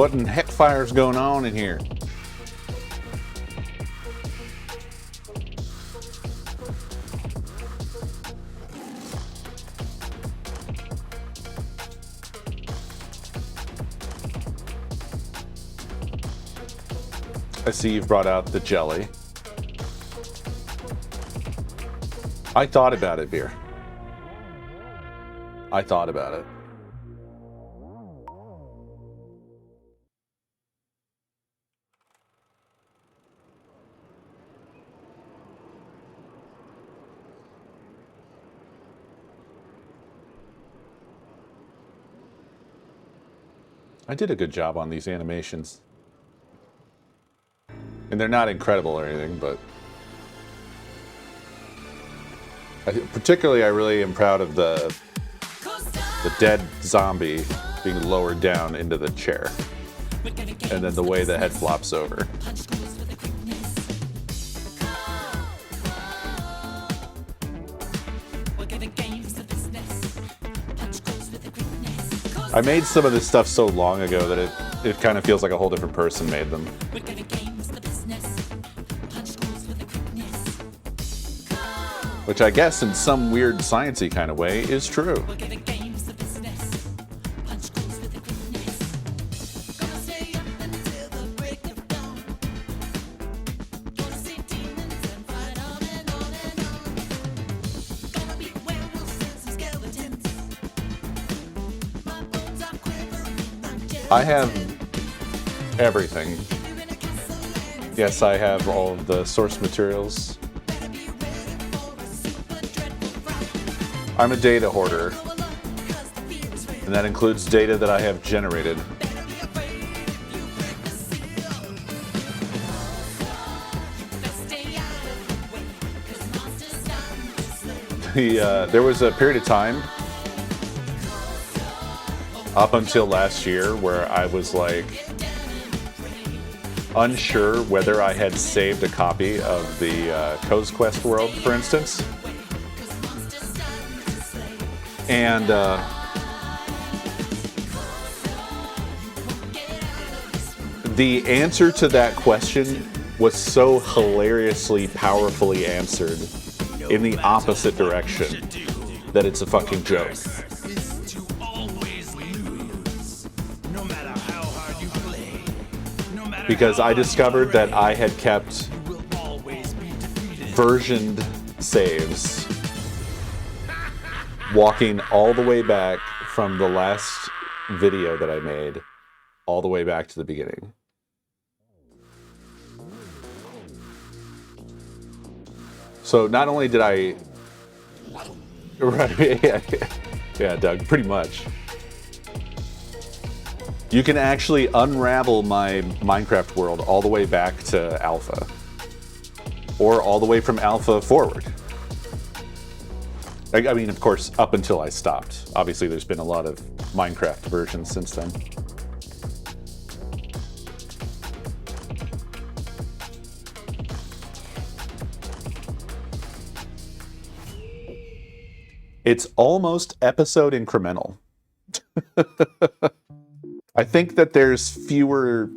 What in heck fire's going on in here? I see you've brought out the jelly. I thought about it, Beer. I thought about it. I did a good job on these animations. And they're not incredible or anything, but... particularly, I really am proud of the dead zombie being lowered down into the chair. And then the way the head flops over. I made some of this stuff so long ago that it kind of feels like a whole different person made them. Which I guess in some weird sciencey kind of way is true. I have everything. Yes, I have all of the source materials. I'm a data hoarder, and that includes data that I have generated. There was a period of time up until last year where I was like unsure whether I had saved a copy of the Coestar world, for instance. And the answer to that question was so hilariously, powerfully answered in the opposite direction that it's a fucking joke. Because I discovered that I had kept versioned saves walking all the way back from the last video that I made all the way back to the beginning. So not only did I... Right, yeah, Doug, pretty much. You can actually unravel my Minecraft world all the way back to alpha. Or all the way from alpha forward. I mean, of course, up until I stopped. Obviously, there's been a lot of Minecraft versions since then. It's almost episode incremental. I think that there's fewer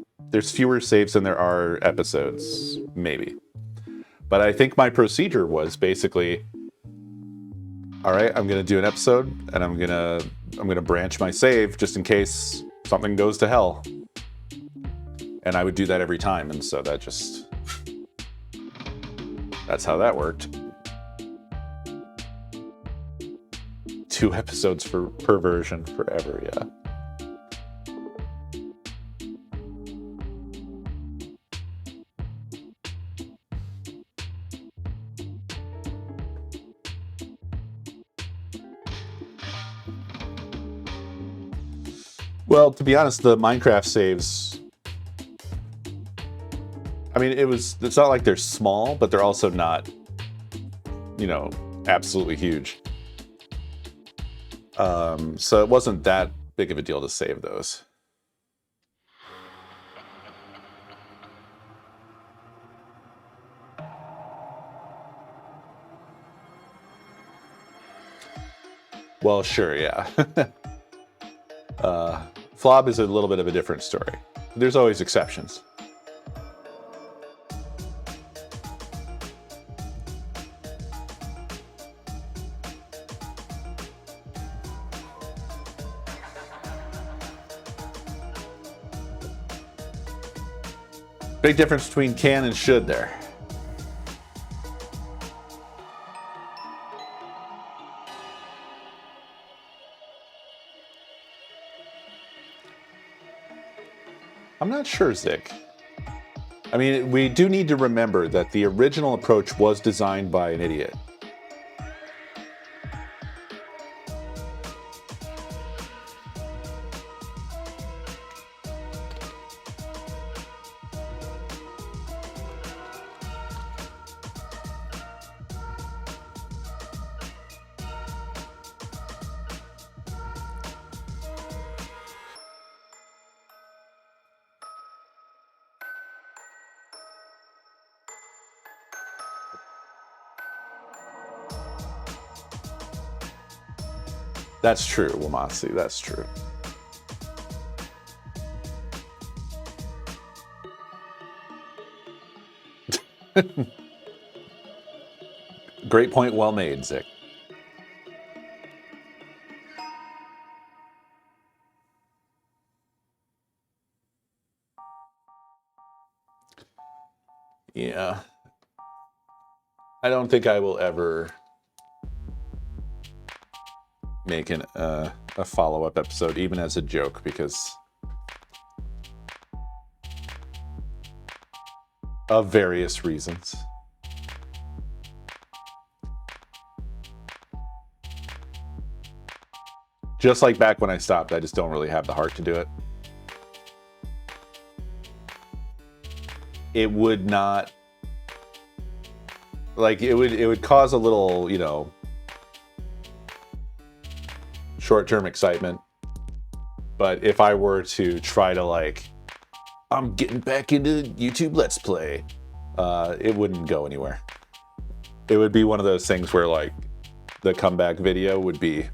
saves than there are episodes, maybe. But I think my procedure was basically, all right, I'm gonna do an episode, and I'm gonna branch my save just in case something goes to hell. And I would do that every time, and so that's how that worked. 2 episodes per version forever, yeah. Well, to be honest, the Minecraft saves, I mean, it's not like they're small, but they're also not, you know, absolutely huge. So it wasn't that big of a deal to save those. Well, sure, yeah. Flob is a little bit of a different story. There's always exceptions. Big difference between can and should there. I'm not sure, Zick. I mean, we do need to remember that the original approach was designed by an idiot. That's true, Wamasi, that's true. Great point, well made, Zick. Yeah. I don't think I will ever make a follow-up episode, even as a joke, because of various reasons. Just like back when I stopped, I just don't really have the heart to do it. It would not, like, it would cause a little, you know, short-term excitement. But if I were to try to, like, I'm getting back into YouTube Let's Play, it wouldn't go anywhere. It would be one of those things where, like, the comeback video would be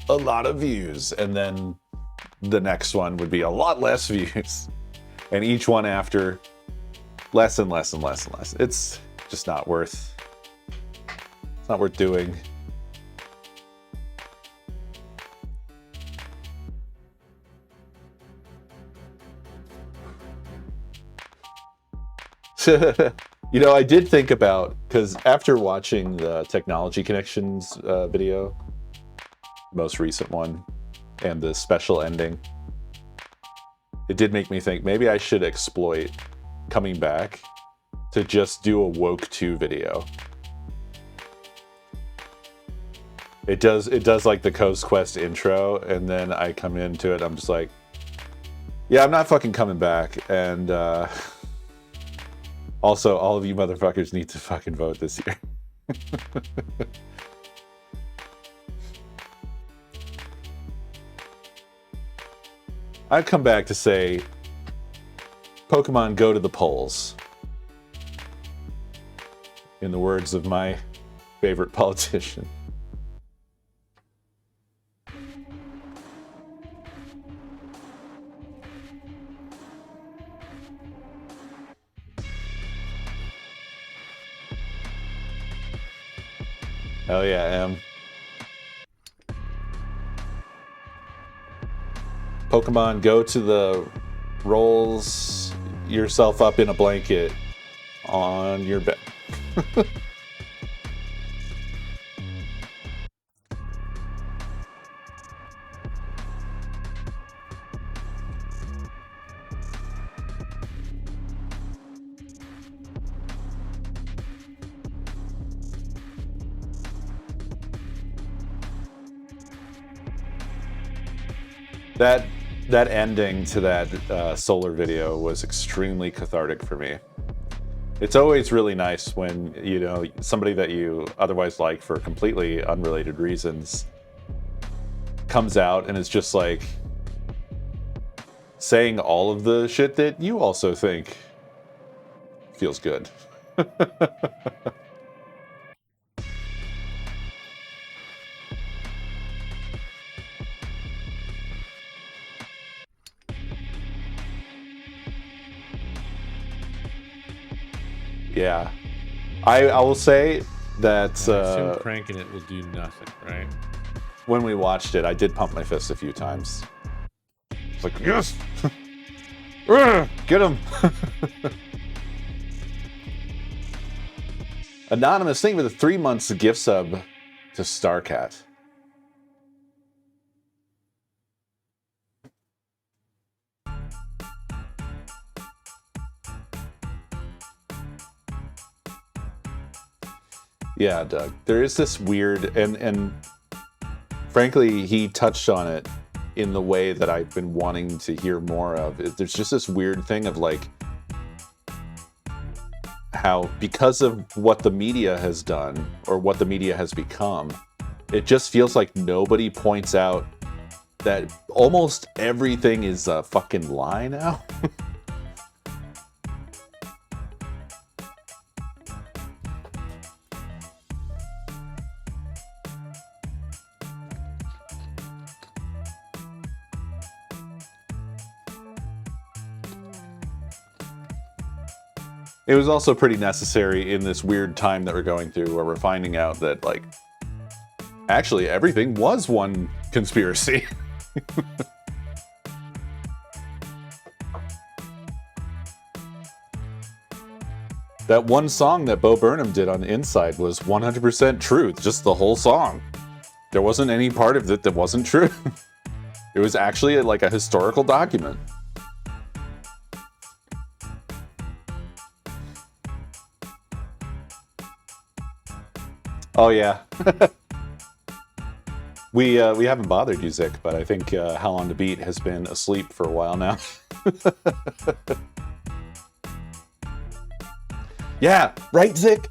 a lot of views, and then the next one would be a lot less views, and each one after less and less and less and less. It's just not worth, it's not worth doing. You know, I did think about, because after watching the Technology Connections video, most recent one, and the special ending, it did make me think maybe I should exploit coming back to just do a Woke 2 video. It does like the Coast Quest intro, and then I come into it, I'm just like, yeah, I'm not fucking coming back, and also, all of you motherfuckers need to fucking vote this year. I'd come back to say, Pokemon, go to the polls. In the words of my favorite politician. Hell yeah, Em. Pokemon, go to the rolls yourself up in a blanket on your bed. That ending to that solar video was extremely cathartic for me. It's always really nice when, you know, somebody that you otherwise like for completely unrelated reasons comes out and is just like saying all of the shit that you also think feels good. Yeah. I will say that I assume cranking it will do nothing, right? When we watched it, I did pump my fist a few times. It's like, yes! Get him! Anonymous, thank you for the 3 months gift sub to Starcat. Yeah, Doug. There is this weird, and frankly, he touched on it in the way that I've been wanting to hear more of. There's just this weird thing of like, how because of what the media has done, or what the media has become, it just feels like nobody points out that almost everything is a fucking lie now. It was also pretty necessary in this weird time that we're going through, where we're finding out that, like, actually everything was one conspiracy. That one song that Bo Burnham did on Inside was 100% truth, just the whole song. There wasn't any part of it that wasn't true. It was actually like a historical document. Oh yeah. We haven't bothered you, Zik, but I think How Long to Beat has been asleep for a while now. Yeah, right, Zik?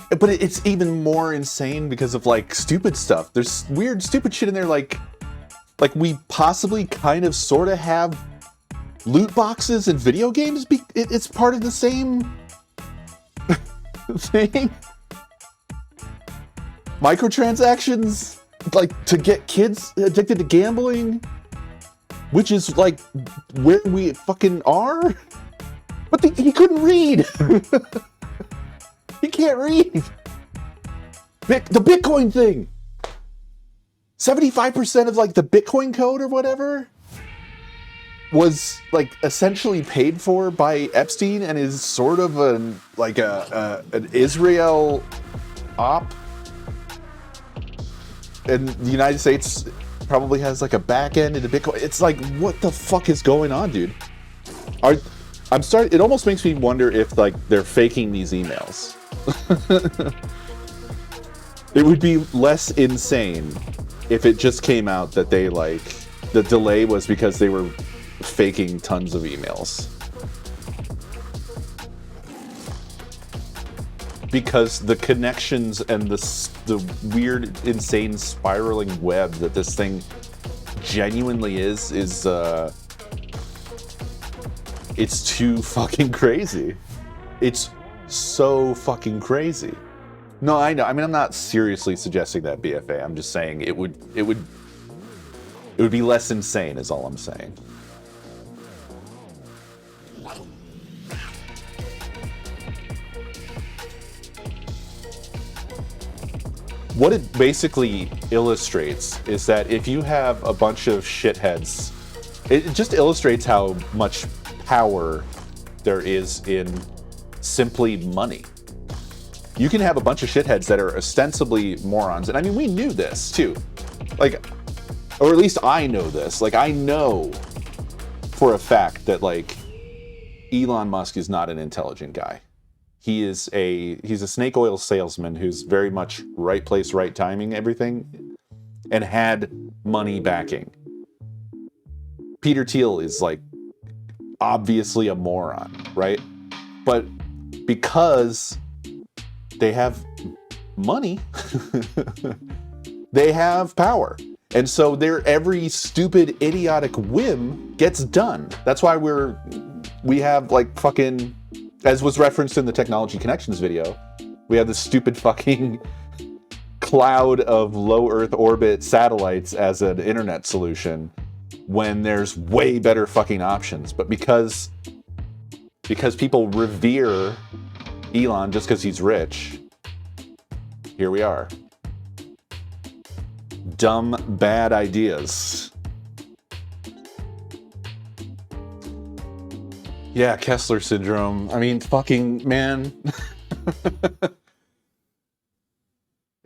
But it's even more insane because of, like, stupid stuff. There's weird, stupid shit in there, like we possibly kind of sort of have loot boxes in video games. It's part of the same thing. Microtransactions, like, to get kids addicted to gambling, which is, like, where we fucking are. But he couldn't read. He can't read. The Bitcoin thing. 75% of, like, the Bitcoin code or whatever was, like, essentially paid for by Epstein and is sort of an Israel op. And the United States probably has, like, a back end into Bitcoin. It's like, what the fuck is going on, dude? It almost makes me wonder if, like, they're faking these emails. It would be less insane if it just came out that they, like, the delay was because they were faking tons of emails. Because the connections and the weird, insane spiraling web that this thing genuinely is it's too fucking crazy. It's so fucking crazy. No, I know. I mean, I'm not seriously suggesting that, BFA. I'm just saying it would be less insane, is all I'm saying. What it basically illustrates is that if you have a bunch of shitheads, it just illustrates how much power there is in simply money. You can have a bunch of shitheads that are ostensibly morons, and I mean, we knew this too. Like, or at least I know this. Like, I know for a fact that, like, Elon Musk is not an intelligent guy. He's a snake oil salesman who's very much right place, right timing, everything, and had money backing. Peter Thiel is, like, obviously a moron, right? But because they have money, they have power. And so their every stupid, idiotic whim gets done. That's why we have, like, fucking, as was referenced in the Technology Connections video, we have this stupid fucking cloud of low Earth orbit satellites as an internet solution when there's way better fucking options. But because because people revere Elon just because he's rich. Here we are. Dumb, bad ideas. Yeah, Kessler syndrome. I mean, fucking, man.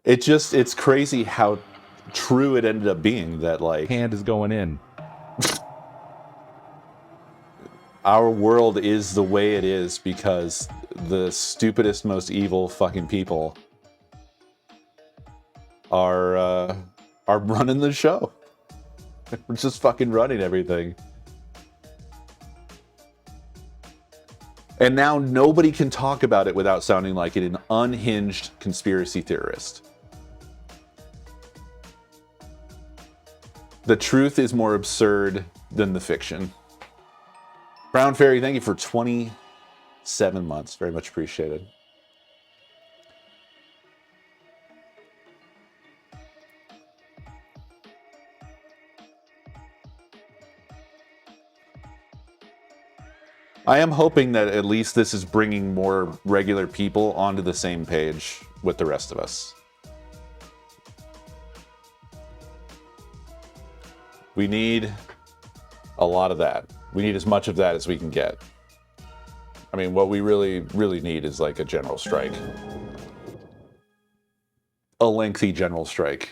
It's crazy how true it ended up being that, like, Hand is going in. our world is the way it is because the stupidest, most evil fucking people are running the show. We're just fucking running everything. And now nobody can talk about it without sounding like an unhinged conspiracy theorist. The truth is more absurd than the fiction. Brown Fairy, thank you for 27 months. Very much appreciated. I am hoping that at least this is bringing more regular people onto the same page with the rest of us. We need a lot of that. We need as much of that as we can get. I mean, what we really, really need is like a general strike. A lengthy general strike.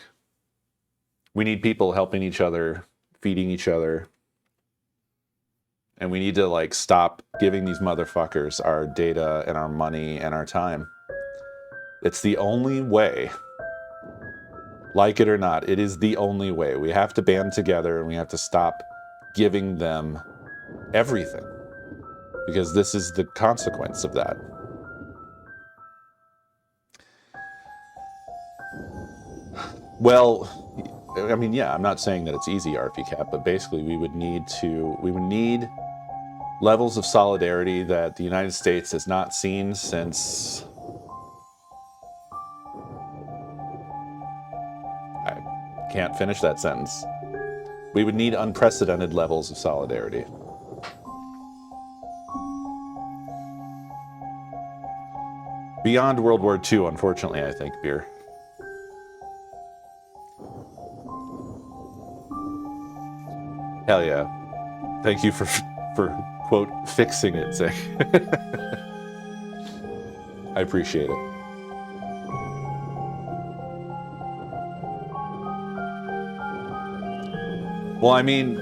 We need people helping each other, feeding each other. And we need to like stop giving these motherfuckers our data and our money and our time. It's the only way. Like it or not, it is the only way. We have to band together and we have to stop giving them everything. Because this is the consequence of that. Well, I mean, yeah, I'm not saying that it's easy, RP Cap, but basically we would need levels of solidarity that the United States has not seen since... I can't finish that sentence. We would need unprecedented levels of solidarity. Beyond World War II, unfortunately, I think, Beer. Hell yeah. Thank you for quote, fixing it, Zach. I appreciate it. Well, I mean,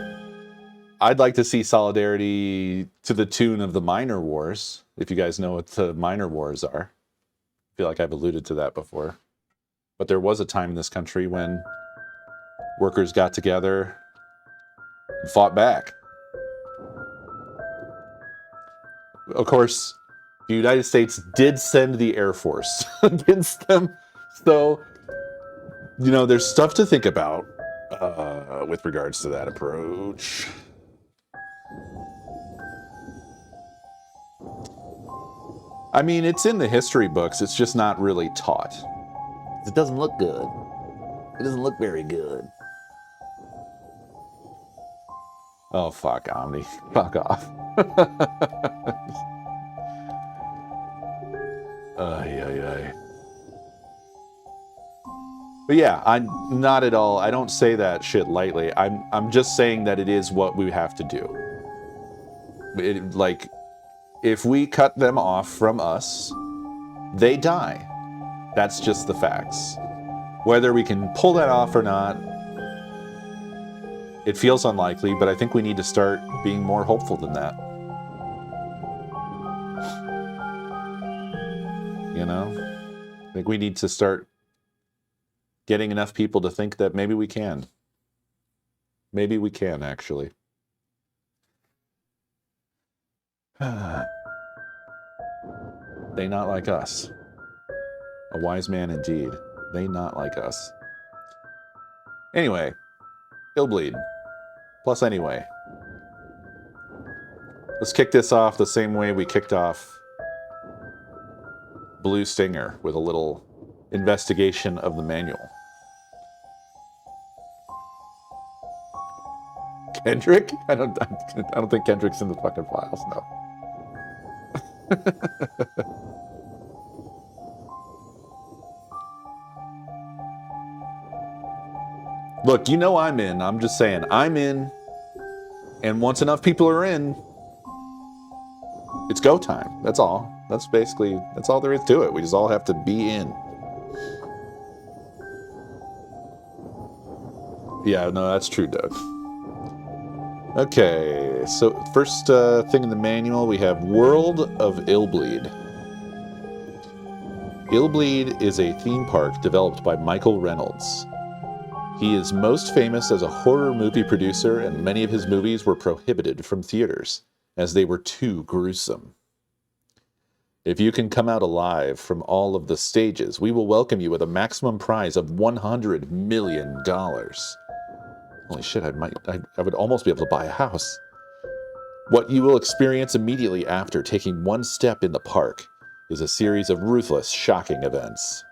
I'd like to see solidarity to the tune of the minor wars, if you guys know what the minor wars are. I feel like I've alluded to that before. But there was a time in this country when workers got together and fought back. Of course, the United States did send the Air Force against them. So, you know, there's stuff to think about with regards to that approach. I mean, it's in the history books. It's just not really taught. It doesn't look good. It doesn't look very good. Oh, fuck, Omni. Fuck off. Ay. But yeah, I'm not at all. I don't say that shit lightly. I'm just saying that it is what we have to do. Like, if we cut them off from us, they die. That's just the facts. Whether we can pull that off or not, it feels unlikely, but I think we need to start being more hopeful than that. You know? I think we need to start getting enough people to think that maybe we can. Maybe we can, actually. They not like us. A wise man indeed. They not like us. Anyway. Illbleed. Plus anyway. Let's kick this off the same way we kicked off Blue Stinger, with a little investigation of the manual. Kendrick? I don't think Kendrick's in the fucking files, no. Look, you know I'm in. I'm just saying, I'm in. And once enough people are in, it's go time. That's all. That's all there is to it. We just all have to be in. Yeah, no, that's true, Doug. Okay, so first thing in the manual, we have World of Illbleed. Illbleed is a theme park developed by Michael Reynolds. He is most famous as a horror movie producer, and many of his movies were prohibited from theaters, as they were too gruesome. If you can come out alive from all of the stages, we will welcome you with a maximum prize of $100 million. Holy shit, I would almost be able to buy a house. What you will experience immediately after taking one step in the park is a series of ruthless, shocking events.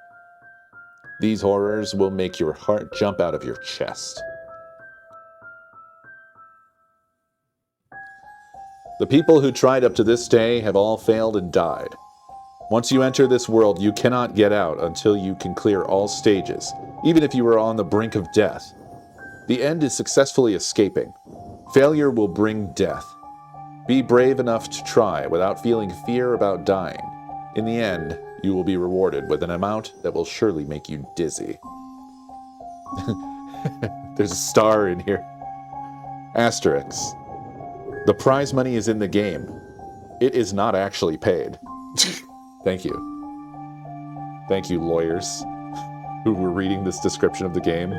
These horrors will make your heart jump out of your chest. The people who tried up to this day have all failed and died. Once you enter this world, you cannot get out until you can clear all stages, even if you are on the brink of death. The end is successfully escaping. Failure will bring death. Be brave enough to try without feeling fear about dying. In the end, you will be rewarded with an amount that will surely make you dizzy. There's a star in here. Asterix. The prize money is in the game. It is not actually paid. Thank you. Thank you, lawyers, who were reading this description of the game.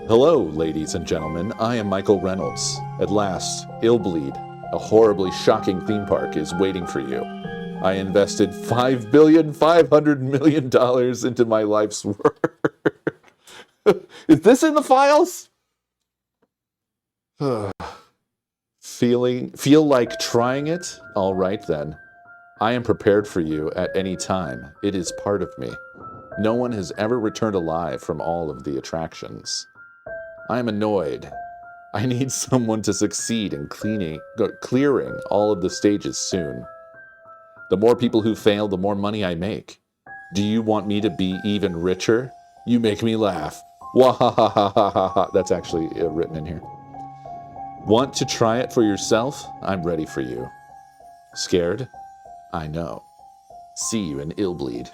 Hello, ladies and gentlemen. I am Michael Reynolds. At last, Illbleed, a horribly shocking theme park, is waiting for you. I invested $5.5 billion into my life's work. Is this in the files? Feel like trying it? All right then. I am prepared for you at any time. It is part of me. No one has ever returned alive from all of the attractions. I am annoyed. I need someone to succeed in clearing all of the stages soon. The more people who fail, the more money I make. Do you want me to be even richer? You make me laugh. Wahahahaha. That's actually written in here. Want to try it for yourself? I'm ready for you. Scared? I know. See you in Illbleed.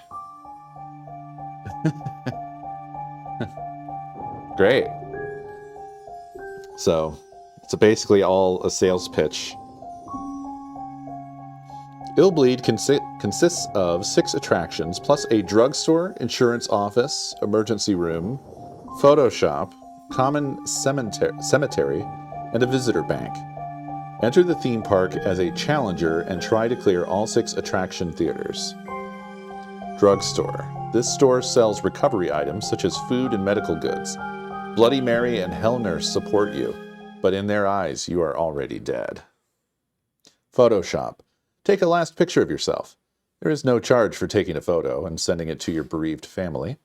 Great. So, it's basically all a sales pitch. Illbleed consists of 6 attractions, plus a drugstore, insurance office, emergency room, photo shop, common cemetery, and a visitor bank. Enter the theme park as a challenger and try to clear all 6 attraction theaters. Drugstore. This store sells recovery items such as food and medical goods. Bloody Mary and Hell Nurse support you, but in their eyes you are already dead. Photoshop. Take a last picture of yourself. There is no charge for taking a photo and sending it to your bereaved family.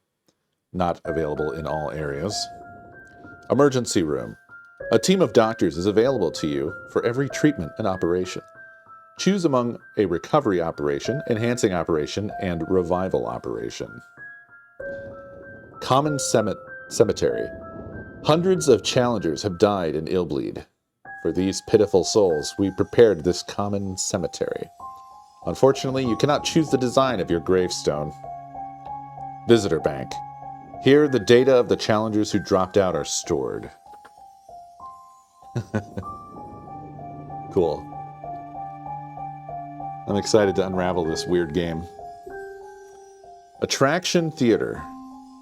Not available in all areas. Emergency room. A team of doctors is available to you for every treatment and operation. Choose among a recovery operation, enhancing operation, and revival operation. Common cemetery. Hundreds of challengers have died in Illbleed. For these pitiful souls, we prepared this common cemetery. Unfortunately, you cannot choose the design of your gravestone. Visitor bank. Here, the data of the challengers who dropped out are stored. Cool. I'm excited to unravel this weird game. Attraction theater.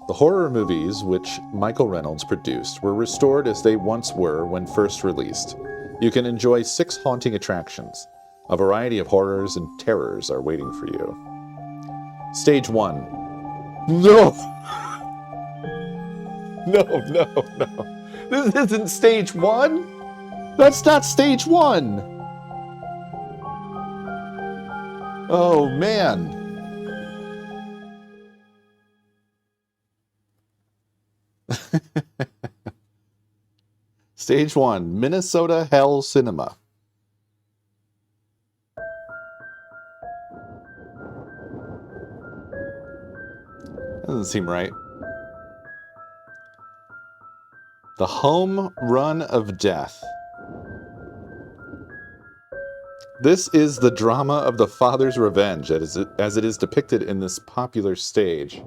The horror movies which Michael Reynolds produced were restored as they once were when first released. You can enjoy 6 haunting attractions. A variety of horrors and terrors are waiting for you. Stage 1. No! No. This isn't stage 1? That's not stage 1! Oh, man. Stage 1, Minnesota Hell Cinema. Doesn't seem right. The Home Run of Death. This is the drama of the father's revenge as it is depicted in this popular stage.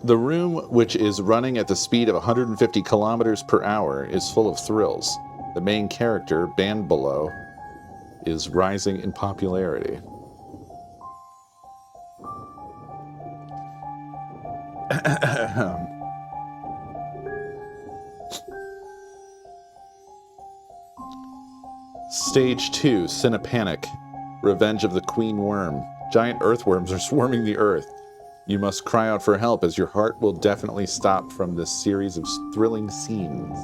The room, which is running at the speed of 150 kilometers per hour, is full of thrills. The main character, Band Below, is rising in popularity. Stage 2, Cinepanic. Revenge of the Queen Worm. Giant earthworms are swarming the earth. You must cry out for help, as your heart will definitely stop from this series of thrilling scenes.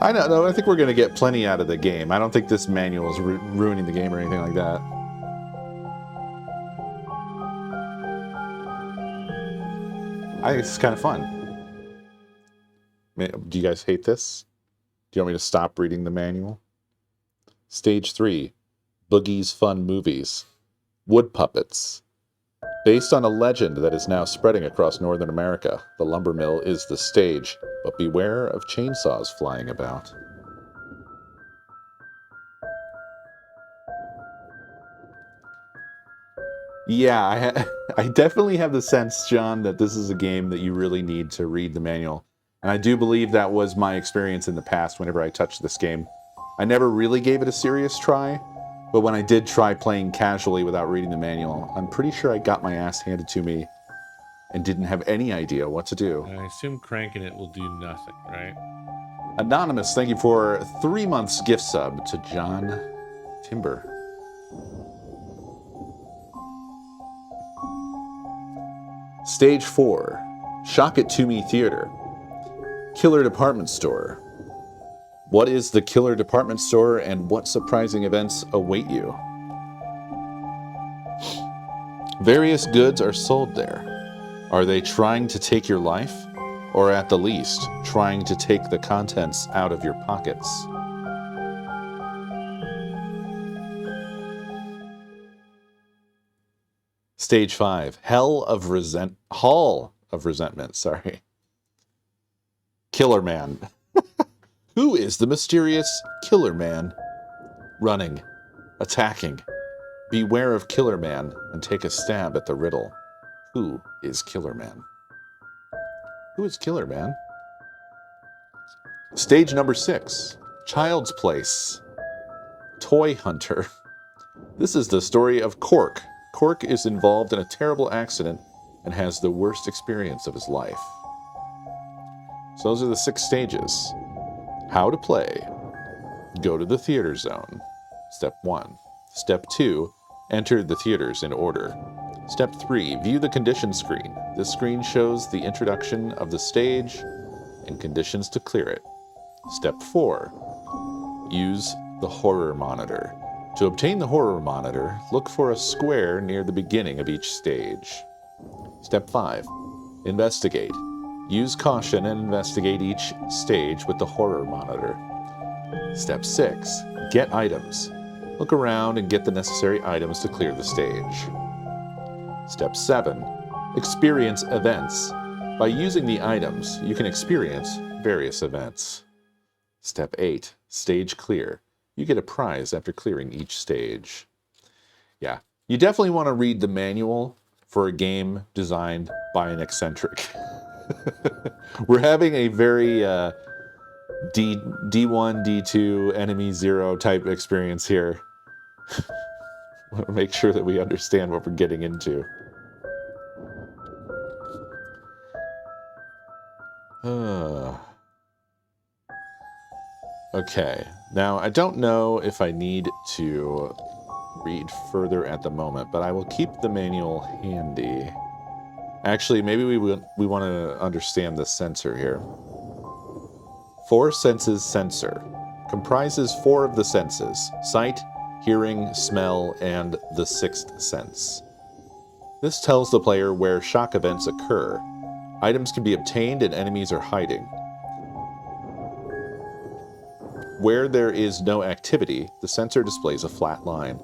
I don't know. I think we're going to get plenty out of the game. I don't think this manual is ruining the game or anything like that. I think it's kind of fun. Do you guys hate this? Do you want me to stop reading the manual? Stage 3, Boogie's Fun Movies. Wood puppets. Based on a legend that is now spreading across Northern America, the lumber mill is the stage, but beware of chainsaws flying about. Yeah, I definitely have the sense, John, that this is a game that you really need to read the manual. And I do believe that was my experience in the past whenever I touched this game. I never really gave it a serious try, but when I did try playing casually without reading the manual, I'm pretty sure I got my ass handed to me and didn't have any idea what to do. I assume cranking it will do nothing, right? Anonymous, thank you for 3 months gift sub to John Timber. Stage 4, Shock It To Me Theater. Killer Department Store. What is the Killer Department Store and what surprising events await you? Various goods are sold there. Are they trying to take your life? Or at the least, trying to take the contents out of your pockets? Stage 5, Hall of Resentment, sorry. Killer Man. Who is the mysterious Killer Man? Running, attacking. Beware of Killer Man and take a stab at the riddle. Who is Killer Man? Who is Killer Man? Stage number 6, Child's Place. Toy Hunter. This is the story of Cork. Cork is involved in a terrible accident and has the worst experience of his life. So those are the 6 stages. How to play. Go to the theater zone. Step 1. Step 2. Enter the theaters in order. Step 3. View the condition screen. This screen shows the introduction of the stage and conditions to clear it. Step 4. Use the horror monitor. To obtain the horror monitor, look for a square near the beginning of each stage. Step 5. Investigate. Use caution and investigate each stage with the horror monitor. Step 6. Get items. Look around and get the necessary items to clear the stage. Step 7. Experience events. By using the items, you can experience various events. Step 8. Stage clear. You get a prize after clearing each stage. Yeah, you definitely want to read the manual for a game designed by an eccentric. We're having a very D1, D2, enemy 0 type experience here. Want to make sure that we understand what we're getting into. Okay, now I don't know if I need to read further at the moment, but I will keep the manual handy. Actually, maybe we want to understand the sensor here. 4 senses sensor. Comprises 4 of the senses: sight, hearing, smell, and the 6th sense. This tells the player where shock events occur. Items can be obtained and enemies are hiding. Where there is no activity, the sensor displays a flat line.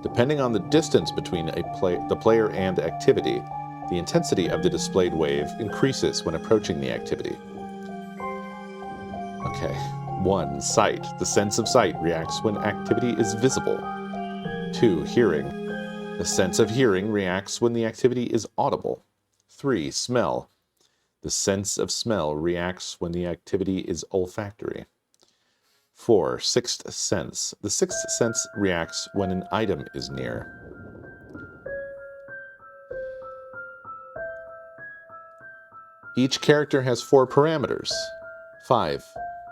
Depending on the distance between the player and activity, the intensity of the displayed wave increases when approaching the activity. Okay. 1. Sight. The sense of sight reacts when activity is visible. 2. Hearing. The sense of hearing reacts when the activity is audible. 3. Smell. The sense of smell reacts when the activity is olfactory. 4. Sixth sense. The sixth sense reacts when an item is near. Each character has 4 parameters. 5.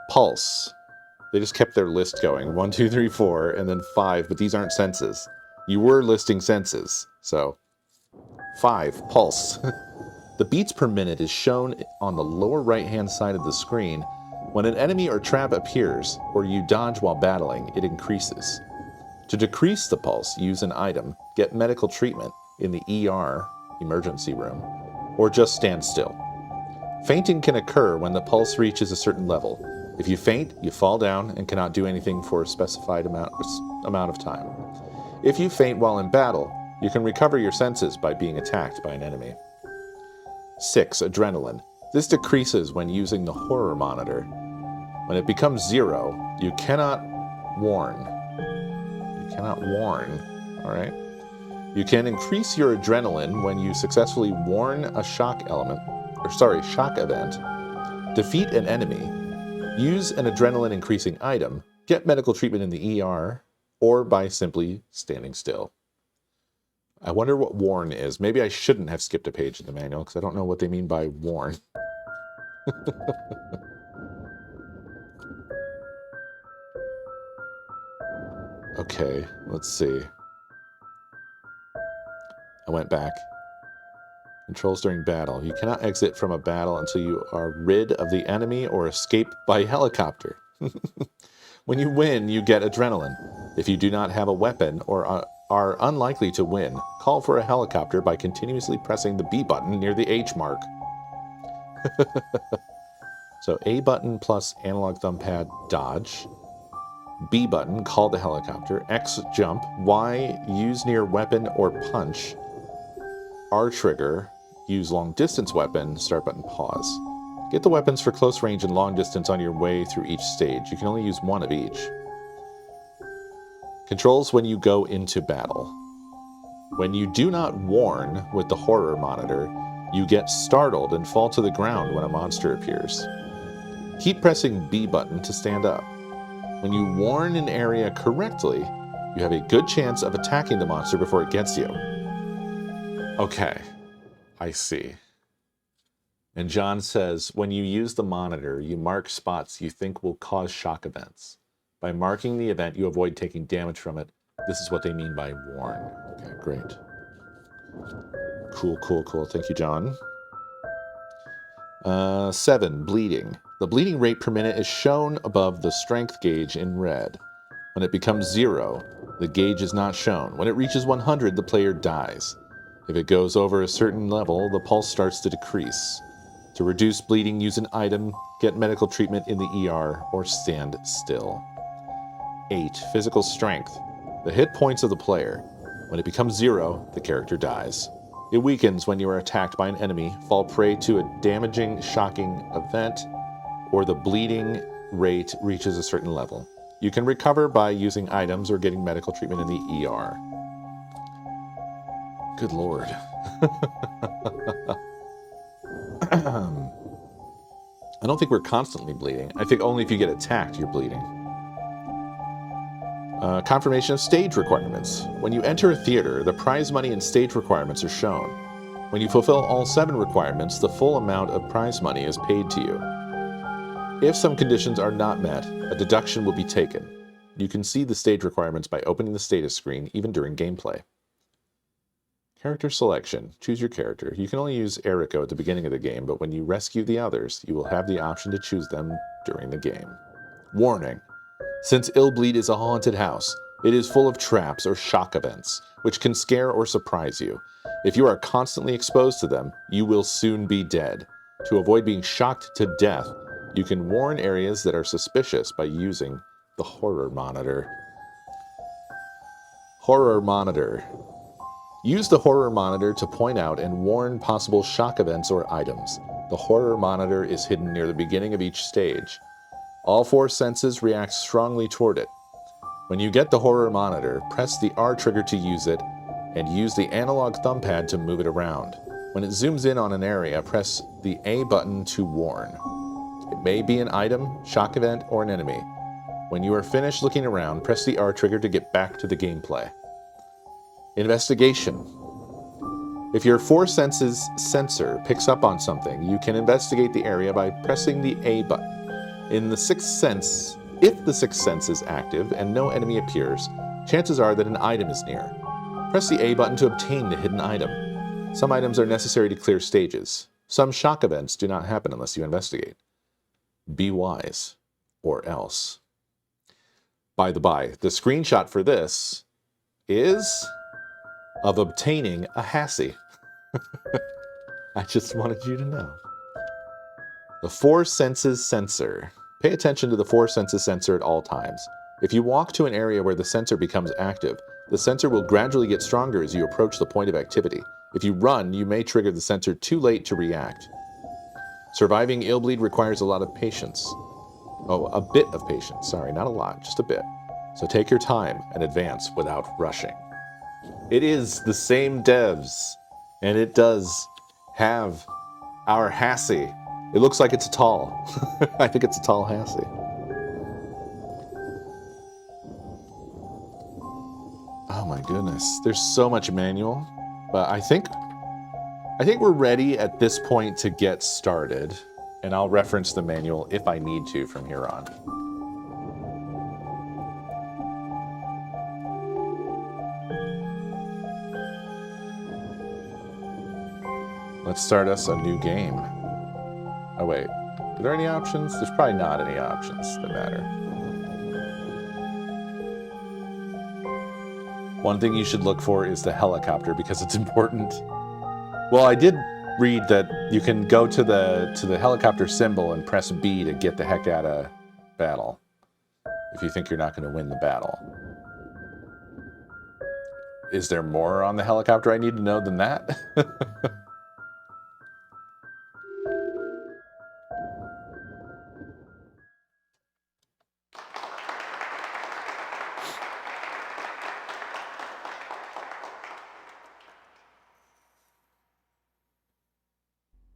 Pulse. They just kept their list going. 1, 2, 3, 4, and then 5, but these aren't senses. You were listing senses, so 5. Pulse. The beats per minute is shown on the lower right-hand side of the screen. When an enemy or trap appears, or you dodge while battling, it increases. To decrease the pulse, use an item, get medical treatment in the ER, emergency room, or just stand still. Fainting can occur when the pulse reaches a certain level. If you faint, you fall down and cannot do anything for a specified amount of time. If you faint while in battle, you can recover your senses by being attacked by an enemy. 6. Adrenaline. This decreases when using the horror monitor. When it becomes 0, you cannot warn. Alright? You can increase your adrenaline when you successfully warn a shock event, defeat an enemy, use an adrenaline increasing item, get medical treatment in the ER, or by simply standing still. I wonder what warn is. Maybe I shouldn't have skipped a page in the manual because I don't know what they mean by warn. Okay, let's see. I went back. Controls during battle. You cannot exit from a battle until you are rid of the enemy or escape by helicopter. When you win, you get adrenaline. If you do not have a weapon or are unlikely to win, call for a helicopter by continuously pressing the B button near the H mark. So A button plus analog thumbpad, dodge. B button, call the helicopter. X, jump. Y, use near weapon or punch. R trigger, use long distance weapon. Start button, pause. Get the weapons for close range and long distance on your way through each stage. You can only use one of each. Controls when you go into battle. When you do not warn with the horror monitor, you get startled and fall to the ground when a monster appears. Keep pressing B button to stand up. When you warn an area correctly, you have a good chance of attacking the monster before it gets you. Okay, I see. And John says, when you use the monitor, you mark spots you think will cause shock events. By marking the event, you avoid taking damage from it. This is what they mean by warn. Okay, great. Cool. Thank you, John. 7. Bleeding. The bleeding rate per minute is shown above the strength gauge in red. When it becomes 0, the gauge is not shown. When it reaches 100, the player dies. If it goes over a certain level, the pulse starts to decrease. To reduce bleeding, use an item, get medical treatment in the ER, or stand still. 8. Physical strength. The hit points of the player. When it becomes 0, the character dies. It weakens when you are attacked by an enemy, fall prey to a damaging, shocking event, or the bleeding rate reaches a certain level. You can recover by using items or getting medical treatment in the ER. Good Lord. I don't think we're constantly bleeding. I think only if you get attacked, you're bleeding. Confirmation of stage requirements. When you enter a theater, the prize money and stage requirements are shown. When you fulfill all 7 requirements, the full amount of prize money is paid to you. If some conditions are not met, a deduction will be taken. You can see the stage requirements by opening the status screen, even during gameplay. Character selection. Choose your character. You can only use Eriko at the beginning of the game, but when you rescue the others, you will have the option to choose them during the game. Warning. Since Illbleed is a haunted house, it is full of traps or shock events, which can scare or surprise you. If you are constantly exposed to them, you will soon be dead. To avoid being shocked to death, you can warn areas that are suspicious by using the horror monitor. Horror monitor. Use the horror monitor to point out and warn possible shock events or items. The horror monitor is hidden near the beginning of each stage. All 4 senses react strongly toward it. When you get the horror monitor, press the R trigger to use it, and use the analog thumbpad to move it around. When it zooms in on an area, press the A button to warn. It may be an item, shock event, or an enemy. When you are finished looking around, press the R trigger to get back to the gameplay. Investigation. If your 4 senses sensor picks up on something, you can investigate the area by pressing the A button. In the 6th sense, if the 6th sense is active and no enemy appears, chances are that an item is near. Press the A button to obtain the hidden item. Some items are necessary to clear stages. Some shock events do not happen unless you investigate. Be wise, or else. By the by, the screenshot for this is of obtaining a Hassie. I just wanted you to know. The 4 senses sensor. Pay attention to the 4 senses sensor at all times. If you walk to an area where the sensor becomes active, the sensor will gradually get stronger as you approach the point of activity. If you run, you may trigger the sensor too late to react. Surviving Illbleed requires a lot of patience. Oh, a bit of patience. Sorry, not a lot, just a bit. So take your time and advance without rushing. It is the same devs, and it does have our Hassie. It looks like it's a tall. I think it's a tall Hassie. Oh my goodness, there's so much manual, but I think we're ready at this point to get started, and I'll reference the manual if I need to from here on. Let's start us a new game. Oh wait, are there any options? There's probably not any options that matter. One thing you should look for is the helicopter because it's important. Well, I did read that you can go to the helicopter symbol and press B to get the heck out of battle if you think you're not going to win the battle. Is there more on the helicopter I need to know than that?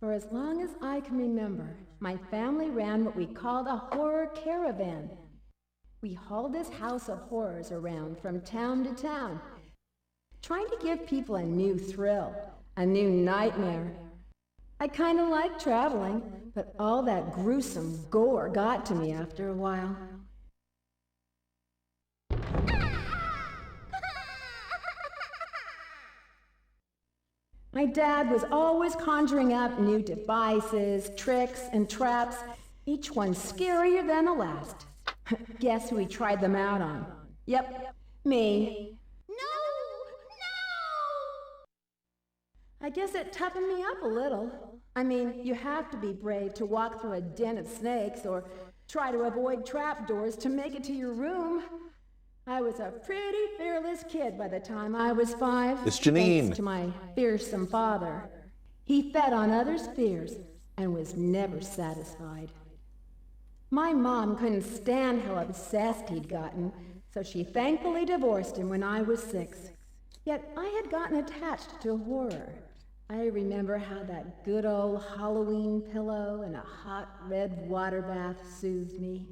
For as long as I can remember, my family ran what we called a horror caravan. We hauled this house of horrors around from town to town, trying to give people a new thrill, a new nightmare. I kind of liked traveling, but all that gruesome gore got to me after a while. My dad was always conjuring up new devices, tricks, and traps, each one scarier than the last. Guess who he tried them out on? Yep, me. No! I guess it toughened me up a little. I mean, you have to be brave to walk through a den of snakes or try to avoid trapdoors to make it to your room. I was a pretty fearless kid by the time I was 5. It's Janine. Thanks to my fearsome father. He fed on others' fears and was never satisfied. My mom couldn't stand how obsessed he'd gotten, so she thankfully divorced him when I was 6. Yet I had gotten attached to horror. I remember how that good old Halloween pillow and a hot red water bath soothed me.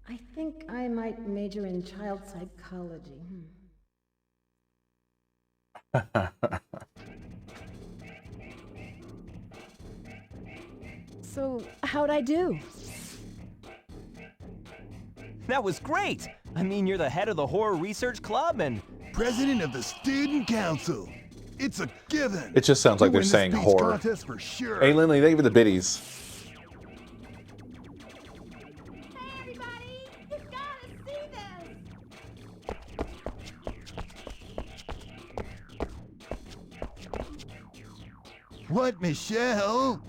I think I might major in child psychology. So, how'd I do? That was great! I mean, you're the head of the Horror Research Club and... President of the Student Council. It's a given. It just sounds like they're saying horror. Contest for sure. Hey, Lindley, thank you for the biddies. What, Michelle?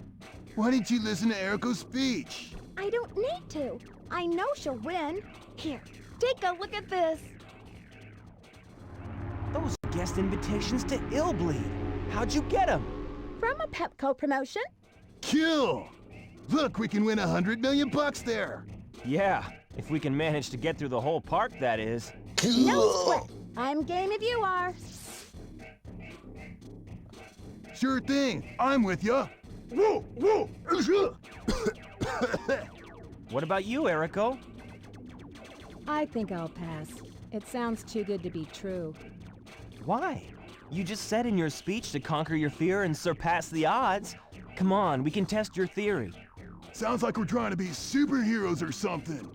Why didn't you listen to Eriko's speech? I don't need to. I know she'll win. Here, take a look at this. guest invitations to Illbleed. How'd you get them? From a Pepco promotion. Cool. Look, we can win $100 million there. Yeah, if we can manage to get through the whole park, that is. No sweat. I'm game if you are. Sure thing. I'm with ya. Whoa, whoa. What about you, Erico? I think I'll pass. It sounds too good to be true. Why? You just said in your speech to conquer your fear and surpass the odds. Come on, we can test your theory. Sounds like we're trying to be superheroes or something.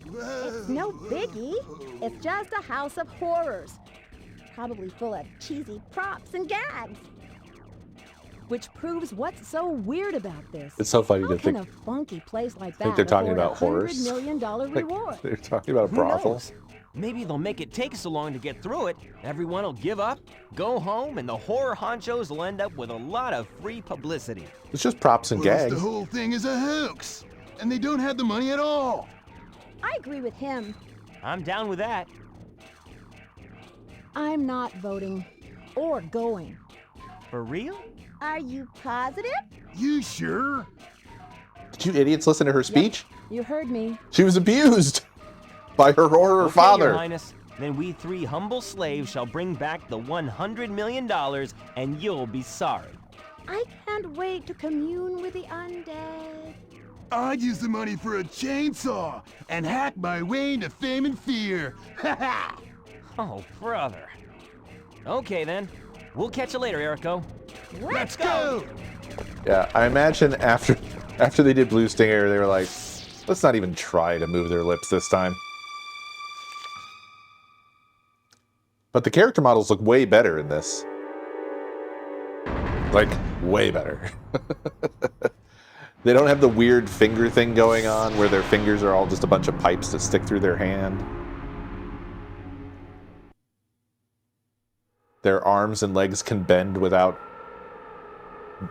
It's no biggie. It's just a house of horrors. Probably full of cheesy props and gags. Which proves what's so weird about this. It's so funny How to can think. a funky place like that Think they're talking afford about horrors? $100 million Like, reward? they're talking about a Who brothel. knows? Maybe they'll make it take so long to get through it. Everyone will give up, go home, and the horror honchos will end up with a lot of free publicity. It's just props and Plus, gags. the whole thing is a hoax, and they don't have the money at all. I agree with him. I'm down with that. I'm not voting or going. For real? Are you positive? You sure? Did you idiots listen to her speech? You heard me. She was abused by her horror Okay, father. Your Highness. Then we 3 humble slaves shall bring back the $100 million, and you'll be sorry. I can't wait to commune with the undead. I'd use the money for a chainsaw and hack my way into fame and fear. Ha ha! Oh, brother. Okay, then. We'll catch you later, Erico. Let's go! Yeah, I imagine after they did Blue Stinger, they were like, let's not even try to move their lips this time. But the character models look way better in this. Like, way better. They don't have the weird finger thing going on where their fingers are all just a bunch of pipes that stick through their hand. Their arms and legs can bend without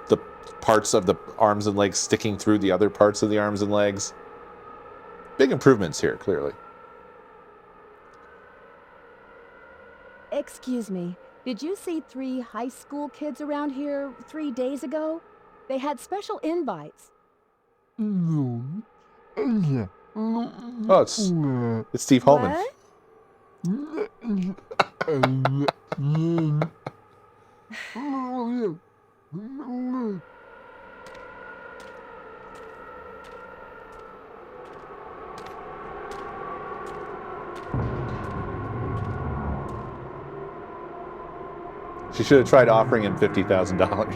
the parts of the arms and legs sticking through the other parts of the arms and legs. Big improvements here, clearly. Excuse me, did you see 3 high school kids around here 3 days ago? They had special invites. Oh, it's Steve Holman. What? She should have tried offering him $50,000.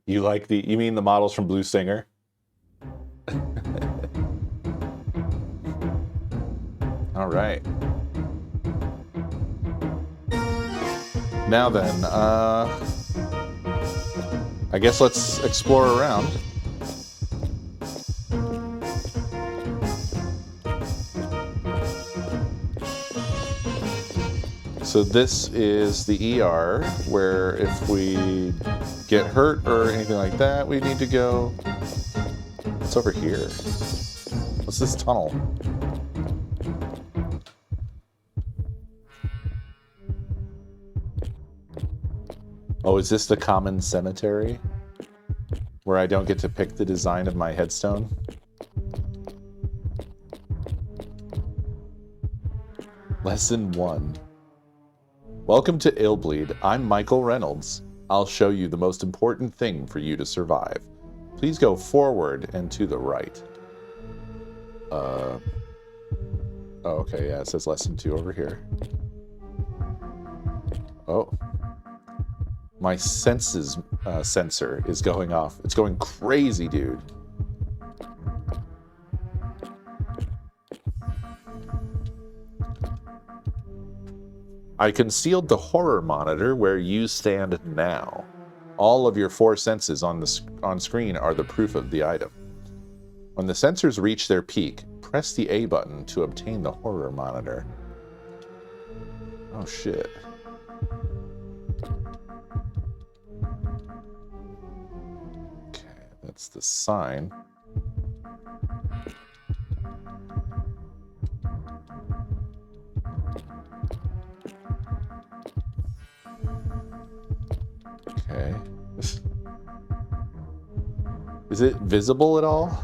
You mean the models from Blue Stinger? All right. Now then, I guess let's explore around. So this is the ER, where if we get hurt or anything like that, we need to go. What's over here? What's this tunnel? Oh, is this the common cemetery? Where I don't get to pick the design of my headstone? Lesson 1. Welcome to Illbleed. I'm Michael Reynolds. I'll show you the most important thing for you to survive. Please go forward and to the right. Oh, okay, yeah, it says lesson 2 over here. Oh. My senses sensor is going off. It's going crazy, dude. I concealed the horror monitor where you stand now. All of your 4 senses on screen are the proof of the item. When the sensors reach their peak, press the A button to obtain the horror monitor. Oh shit. Okay, that's the sign. Okay. Is it visible at all?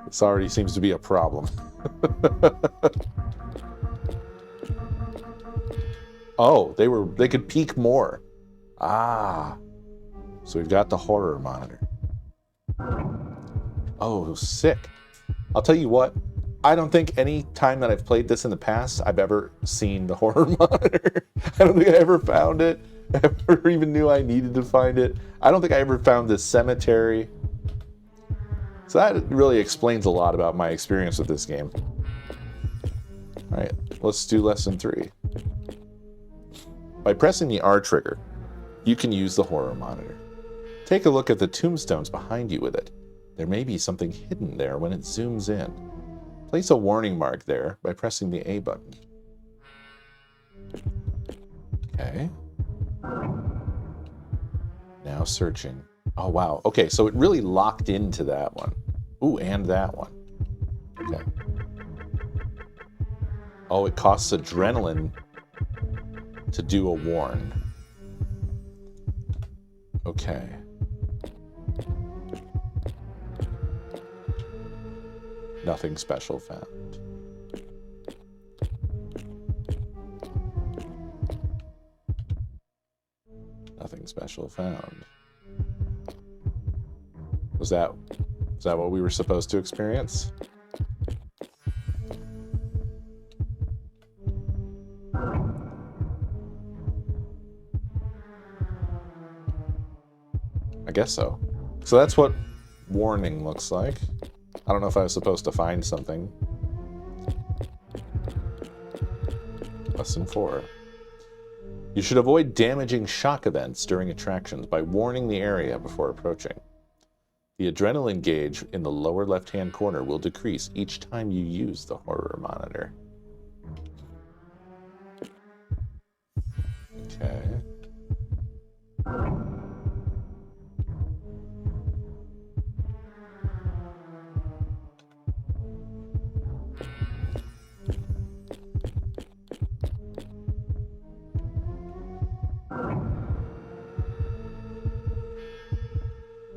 This already seems to be a problem. Oh, they could peek more. Ah. So we've got the horror monitor. Oh, sick. I'll tell you what, I don't think any time that I've played this in the past, I've ever seen the horror monitor. I don't think I ever found it. I never even knew I needed to find it. I don't think I ever found this cemetery. So that really explains a lot about my experience with this game. All right, let's do lesson 3. By pressing the R trigger, you can use the horror monitor. Take a look at the tombstones behind you with it. There may be something hidden there when it zooms in. Place a warning mark there by pressing the A button. Okay. Now searching. Oh, wow. Okay, so it really locked into that one. Ooh, and that one. Okay. Oh, it costs adrenaline to do a warn. Okay. Nothing special found. Nothing special found. Was that what we were supposed to experience? I guess so. So that's what warning looks like. I don't know if I was supposed to find something. Lesson 4. You should avoid damaging shock events during attractions by warning the area before approaching. The adrenaline gauge in the lower left-hand corner will decrease each time you use the horror monitor. Okay.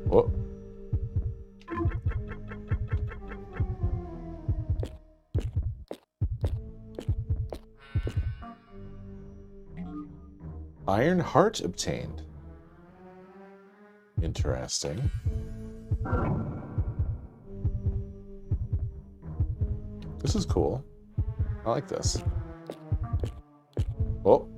Whoa. Iron heart obtained. Interesting. This is cool. I like this. Oh.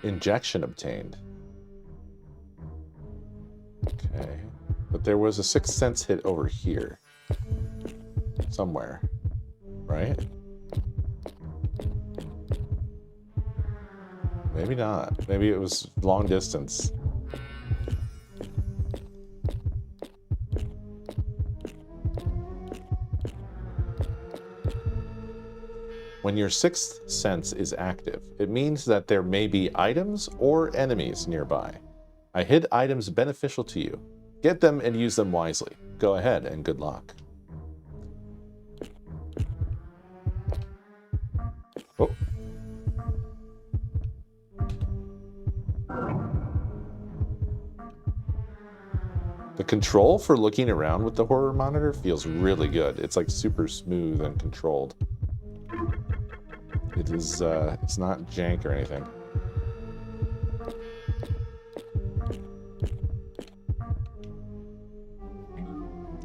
Injection obtained. Okay. But there was a sixth sense hit over here. Somewhere. Right? Maybe not. Maybe it was long distance. When your sixth sense is active, it means that there may be items or enemies nearby. I hid items beneficial to you. Get them and use them wisely. Go ahead and good luck. Oh. The control for looking around with the horror monitor feels really good. It's like super smooth and controlled. It is, it's not jank or anything.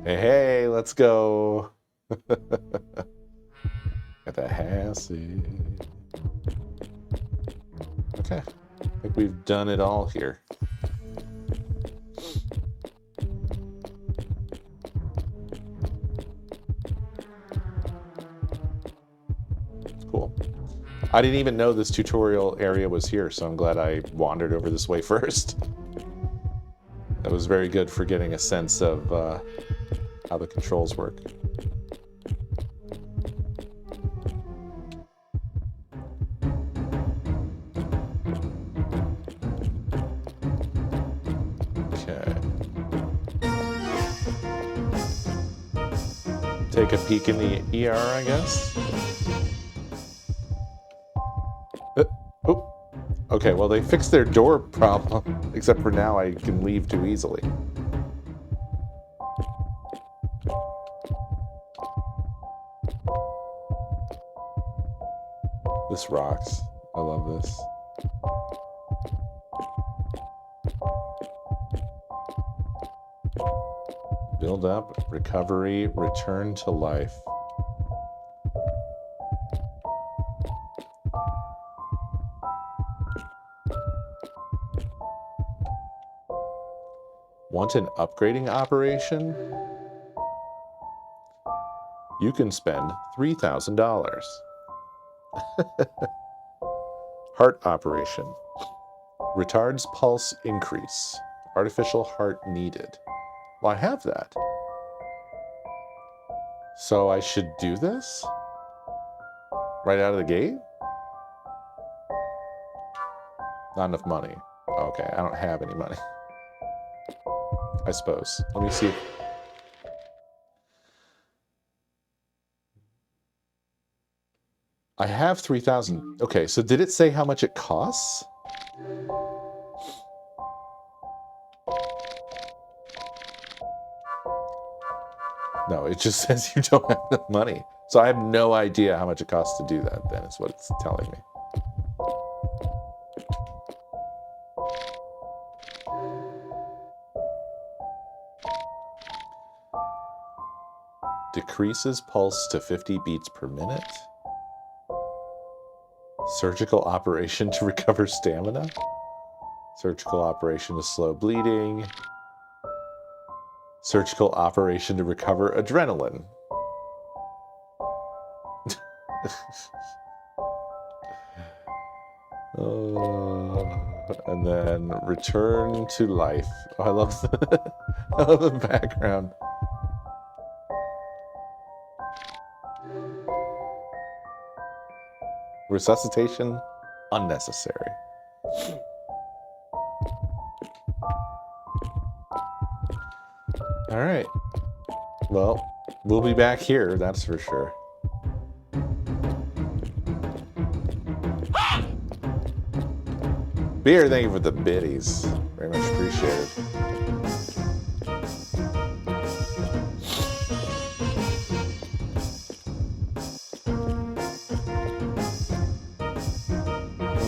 Hey, let's go. Got that hassy. Okay, I think we've done it all here. Cool. I didn't even know this tutorial area was here, so I'm glad I wandered over this way first. That was very good for getting a sense of how the controls work. take a peek in the ER, I guess. Oh, okay, well, they fixed their door problem, except for now I can leave too easily. This rocks. I love this. Build up, recovery, return to life. Want an upgrading operation? You can spend $3,000. Heart operation. Retards pulse increase. Artificial heart needed. Well, I have that. So I should do this? Right out of the gate? Not enough money. Okay, I don't have any money. I suppose. Let me see. I have 3,000. Okay, so did it say how much it costs? No, it just says you don't have enough money. So I have no idea how much it costs to do that, then, is what it's telling me. Decreases pulse to 50 beats per minute. Surgical operation to recover stamina. Surgical operation to slow bleeding. Surgical operation to recover adrenaline. And then return to life. Oh, I love I love the background. Resuscitation, unnecessary. All right. Well, we'll be back here, that's for sure. Beer, thank you for the biddies. Very much appreciated.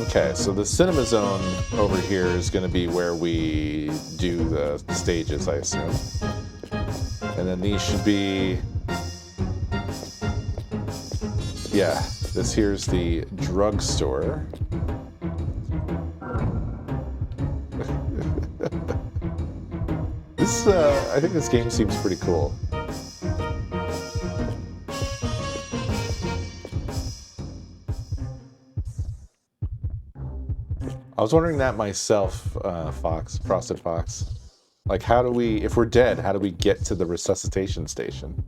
Okay, so the cinema zone over here is going to be where we do the stages, I assume. And then these should be... Yeah, this here's the drugstore. This, I think this game seems pretty cool. I was wondering that myself, Fox, Frosted Fox. Like, how do we, if we're dead, how do we get to the resuscitation station?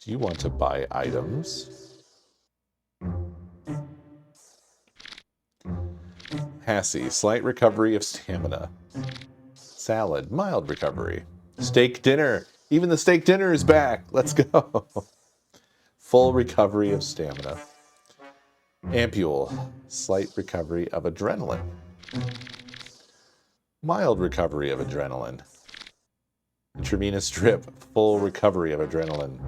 Do you want to buy items? Hassie, slight recovery of stamina. Salad, mild recovery. Steak dinner. Even the steak dinner is back. Let's go. Full recovery of stamina. Ampule, slight recovery of adrenaline. Mild recovery of adrenaline. Intravenous drip, full recovery of adrenaline.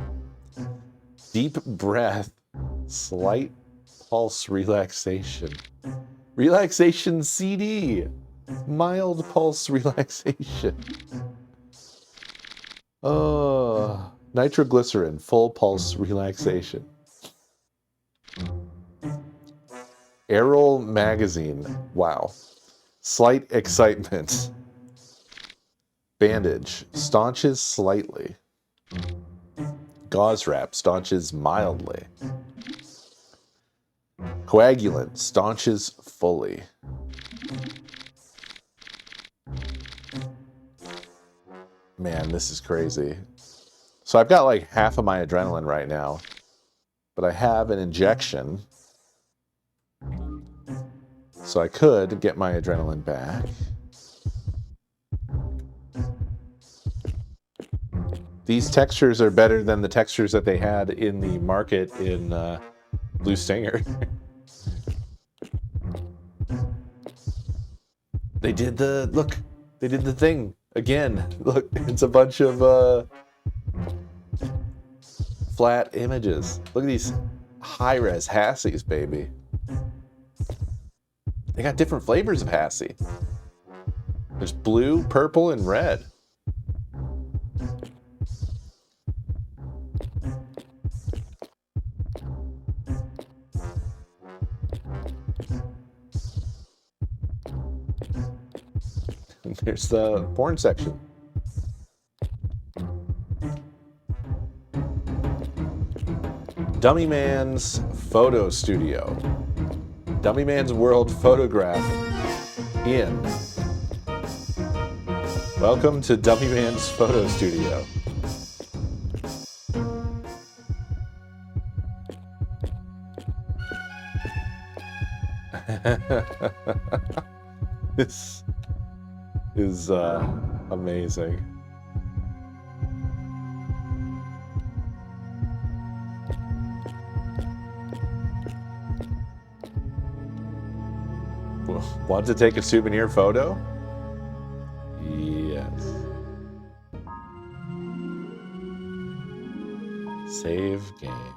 Deep breath, slight pulse relaxation. Relaxation CD, mild pulse relaxation. Nitroglycerin, full pulse relaxation. Errol magazine, wow. Slight excitement. Bandage, staunches slightly. Gauze wrap, staunches mildly. Coagulant, staunches fully. Man, this is crazy. So I've got like half of my adrenaline right now, but I have an injection. So I could get my adrenaline back. These textures are better than the textures that they had in the market in Blue Stinger. They did the thing again. Look, it's a bunch of flat images. Look at these high-res Hassies, baby. They got different flavors of Hassie. There's blue, purple, and red. There's the porn section. Dummy Man's Photo Studio. Dummy Man's World Photograph in. Welcome to Dummy Man's Photo Studio. This is amazing. Want to take a souvenir photo? Yes. Save game.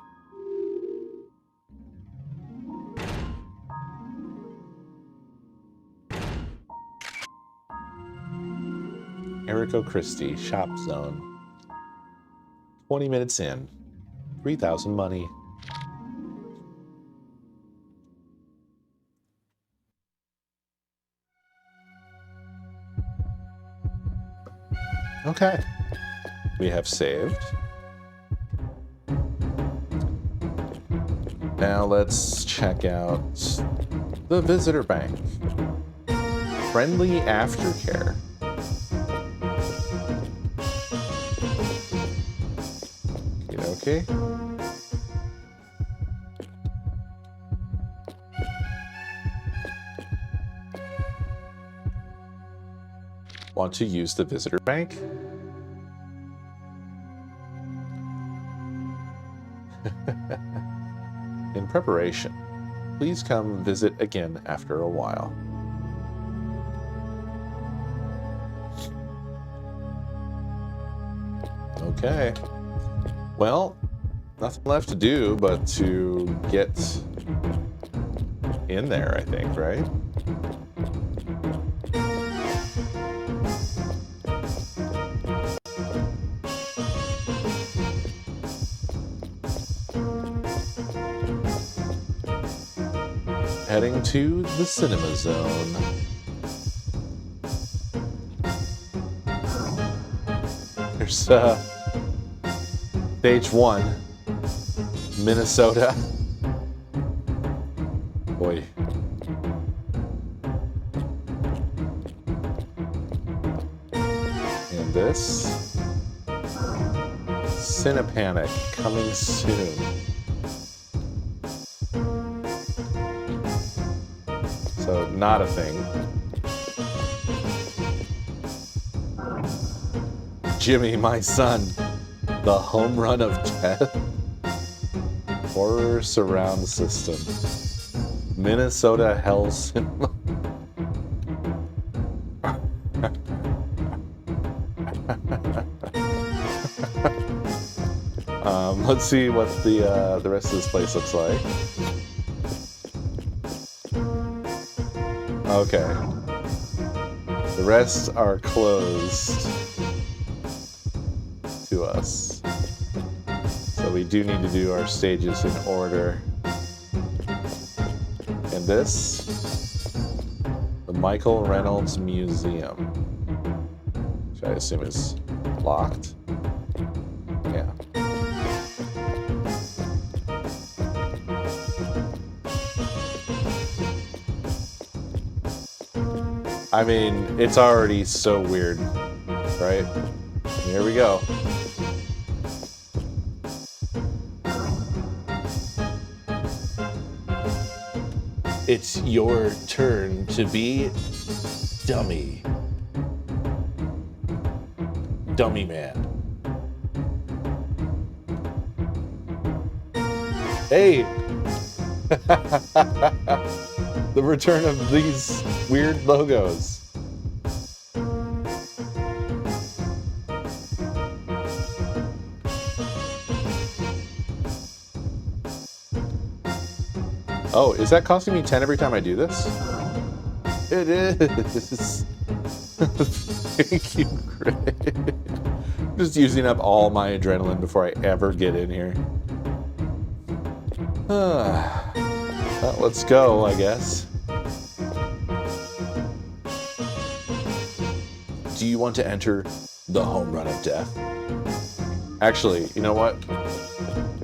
Erico Christie, Shop Zone. 20 minutes in. 3,000 money. Okay. We have saved. Now let's check out the visitor bank. Friendly aftercare. Okay. Want to use the visitor bank? In preparation, please come visit again after a while. Okay. Well, nothing left to do but to get in there, I think, right? Heading to the cinema zone. There's stage 1, Minnesota. Boy. And this, Cinepanic, coming soon. So, not a thing. Jimmy, my son, the home run of death. Horror surround system. Minnesota Hell Cinema. Let's see what the rest of this place looks like. Okay. The rest are closed to us. So we do need to do our stages in order. And this, the Michael Reynolds Museum, which I assume is locked. Yeah. I mean, it's already so weird, right? Here we go. It's your turn to be dummy. Dummy man. Hey! The return of these weird logos. Oh, is that costing me 10 every time I do this? It is. Thank you, Greg. Just using up all my adrenaline before I ever get in here. Well, let's go, I guess. Do you want to enter the home run of death? Actually, you know what?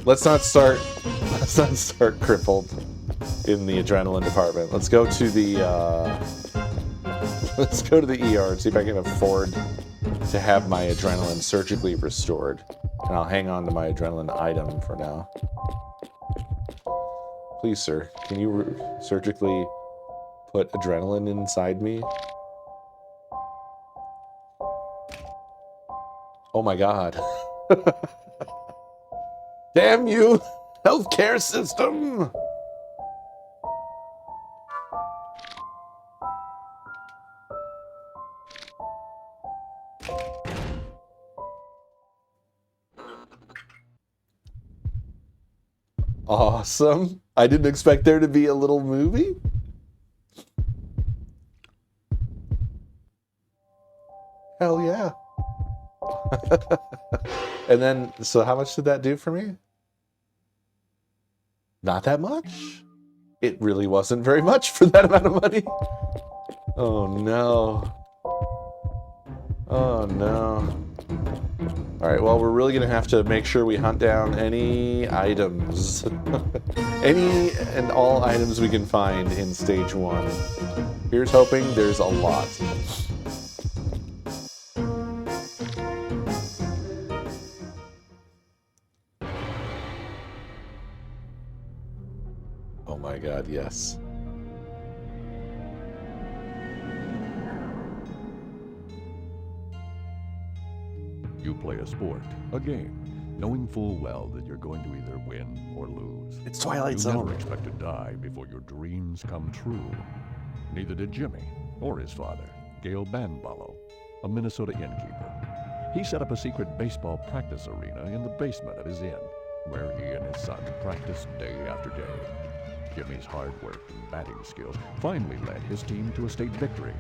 Let's not start crippled in the adrenaline department. Let's go to the ER and see if I can afford to have my adrenaline surgically restored. And I'll hang on to my adrenaline item for now. Please, sir, can you surgically put adrenaline inside me? Oh my god. Damn you, healthcare system! Awesome. I didn't expect there to be a little movie. Hell yeah. And then, so how much did that do for me? Not that much? It really wasn't very much for that amount of money. Oh no. Oh no. Alright, well, we're really gonna have to make sure we hunt down any items. Any and all items we can find in stage 1. Here's hoping there's a lot. Oh my god, yes. You play a sport, a game, knowing full well that you're going to either win or lose. It's Twilight You Zone. never expect to die before your dreams come true. Neither did Jimmy or his father, Gail Banballo, a Minnesota innkeeper. He set up a secret baseball practice arena in the basement of his inn, where he and his son practiced day after day. Jimmy's hard work and batting skills finally led his team to a state victory.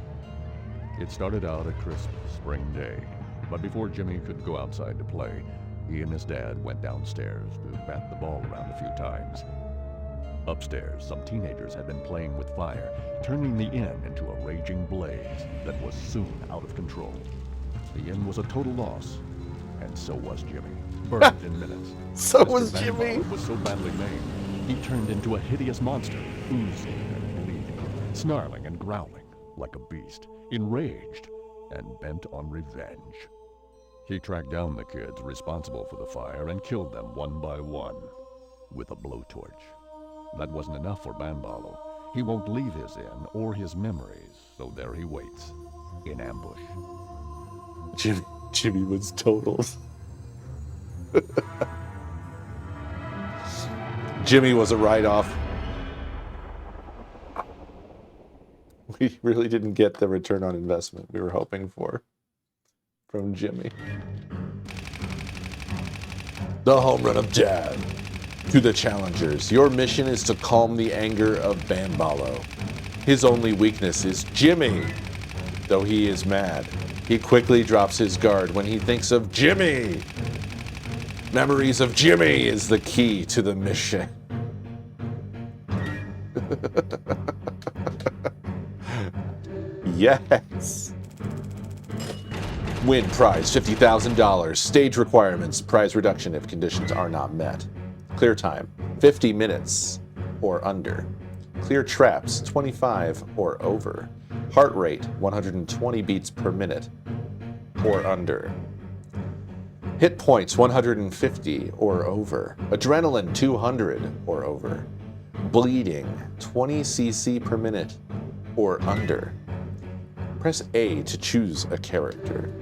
It started out a crisp spring day, but before Jimmy could go outside to play, he and his dad went downstairs to bat the ball around a few times. Upstairs, some teenagers had been playing with fire, turning the inn into a raging blaze that was soon out of control. The inn was a total loss, and so was Jimmy, burned in minutes. So Mr. was Van Jimmy. Baarle was so badly maimed, he turned into a hideous monster, oozing and bleeding, snarling and growling like a beast, enraged and bent on revenge. He tracked down the kids responsible for the fire and killed them one by one with a blowtorch. That wasn't enough for Banballo. He won't leave his inn or his memories, so there he waits, in ambush. Jimmy was totaled. Jimmy was a write-off. We really didn't get the return on investment we were hoping for from Jimmy. The home run of Dad. To the challengers, your mission is to calm the anger of Banballo. His only weakness is Jimmy. Though he is mad, he quickly drops his guard when he thinks of Jimmy. Memories of Jimmy is the key to the mission. Yes. Win prize $50,000. Stage requirements. Prize reduction if conditions are not met. Clear time 50 minutes or under. Clear traps 25 or over. Heart rate 120 beats per minute or under. Hit points 150 or over. Adrenaline 200 or over. Bleeding 20 cc per minute or under. Press A to choose a character.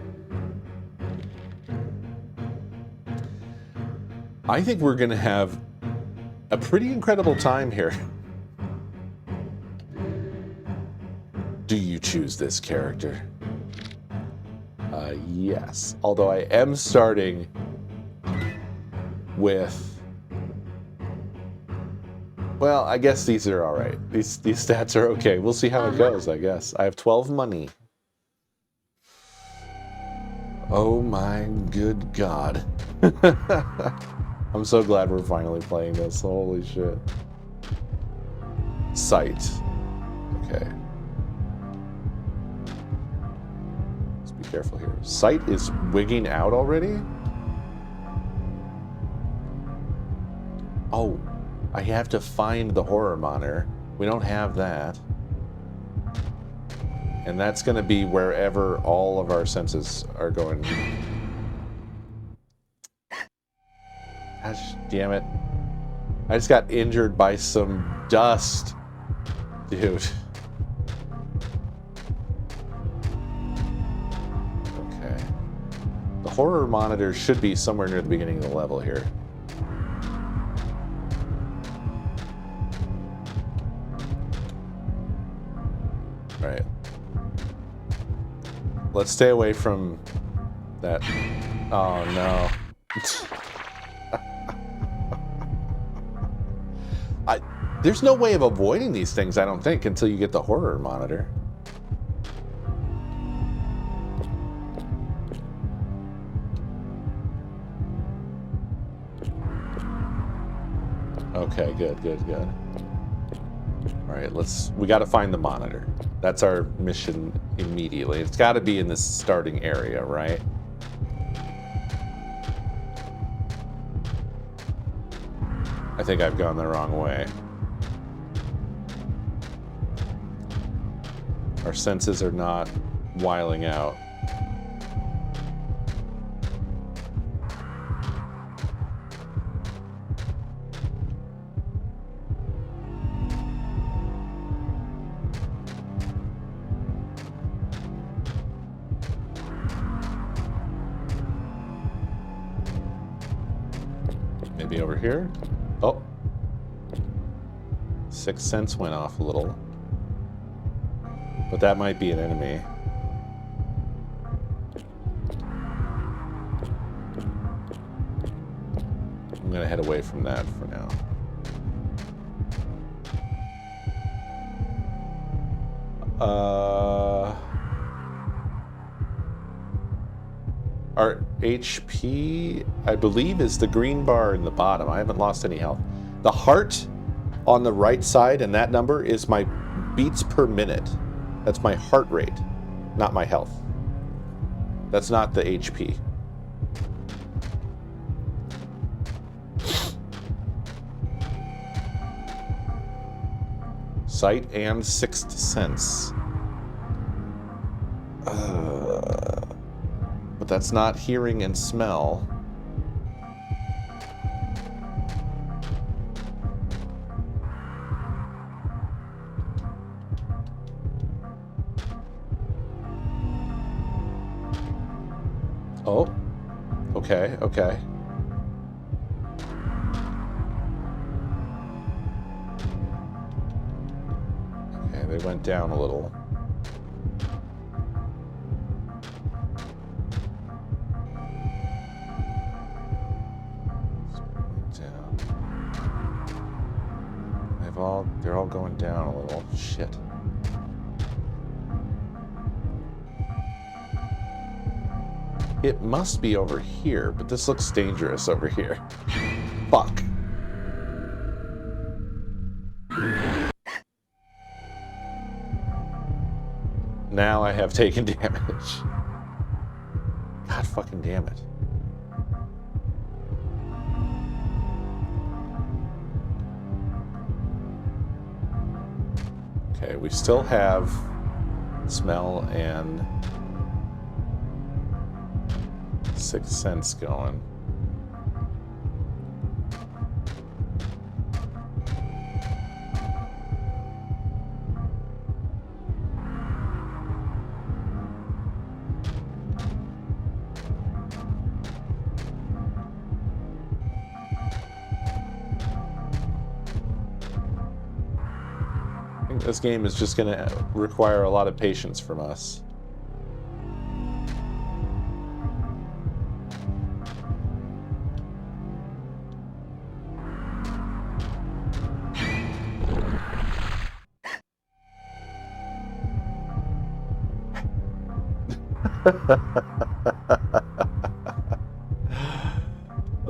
I think we're gonna have a pretty incredible time here. Do you choose this character? Yes. Although I am starting with... Well, I guess these are all right. These stats are okay. We'll see how it goes, I guess. I have 12 money. Oh my good God. I'm so glad we're finally playing this. Holy shit. Sight. Okay. Let's be careful here. Sight is wigging out already? Oh, I have to find the horror monitor. We don't have that. And that's going to be wherever all of our senses are going. Gosh damn it. I just got injured by some dust. Dude. Okay. The horror monitor should be somewhere near the beginning of the level here. Right. Let's stay away from that. Oh no. There's no way of avoiding these things, I don't think, until you get the horror monitor. Okay, good. All right, we got to find the monitor. That's our mission immediately. It's got to be in this starting area, right? I think I've gone the wrong way. Our senses are not wiling out. Maybe over here? Oh. Sixth sense went off a little. But that might be an enemy. I'm gonna head away from that for now. Our HP, I believe, is the green bar in the bottom. I haven't lost any health. The heart on the right side, and that number is my beats per minute. That's my heart rate, not my health. That's not the HP. Sight and sixth sense. But that's not hearing and smell. Oh, okay. Okay, they went down a little. Down. They're all going down a little. Shit. It must be over here, but this looks dangerous over here. Fuck. Now I have taken damage. God fucking damn it. Okay, we still have smell and sixth sense going. This game is just going to require a lot of patience from us.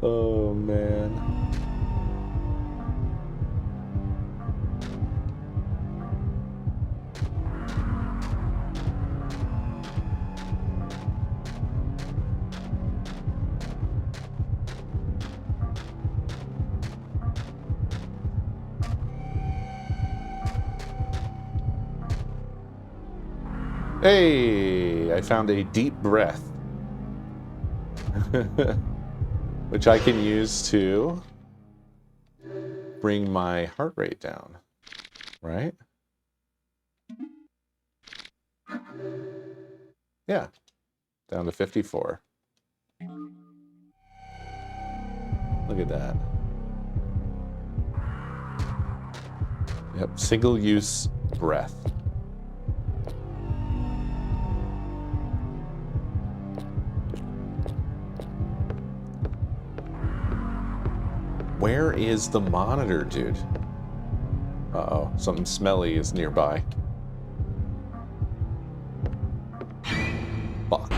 Oh, man. Hey, I found a deep breath. Which I can use to bring my heart rate down, right? Yeah, down to 54. Look at that. Yep, single-use breath. Where is the monitor, dude? Uh-oh, something smelly is nearby. Fuck.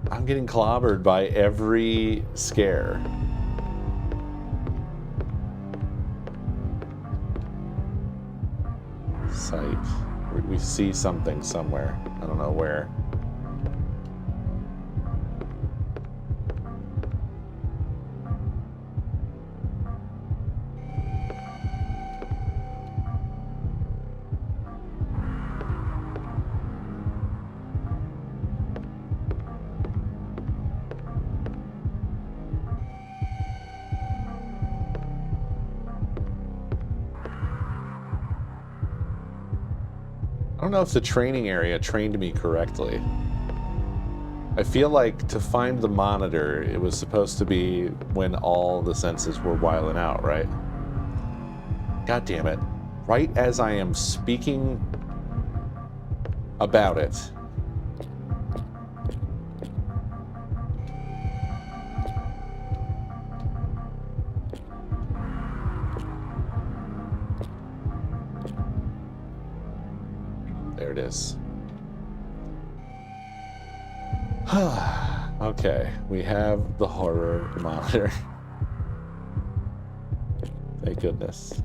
I'm getting clobbered by every scare. Sight. We see something somewhere. I don't know where. I don't know if the training area trained me correctly. I feel like to find the monitor, it was supposed to be when all the senses were wiling out, right? God damn it. Right as I am speaking about it. There it is. Okay, we have the horror monitor. Thank goodness.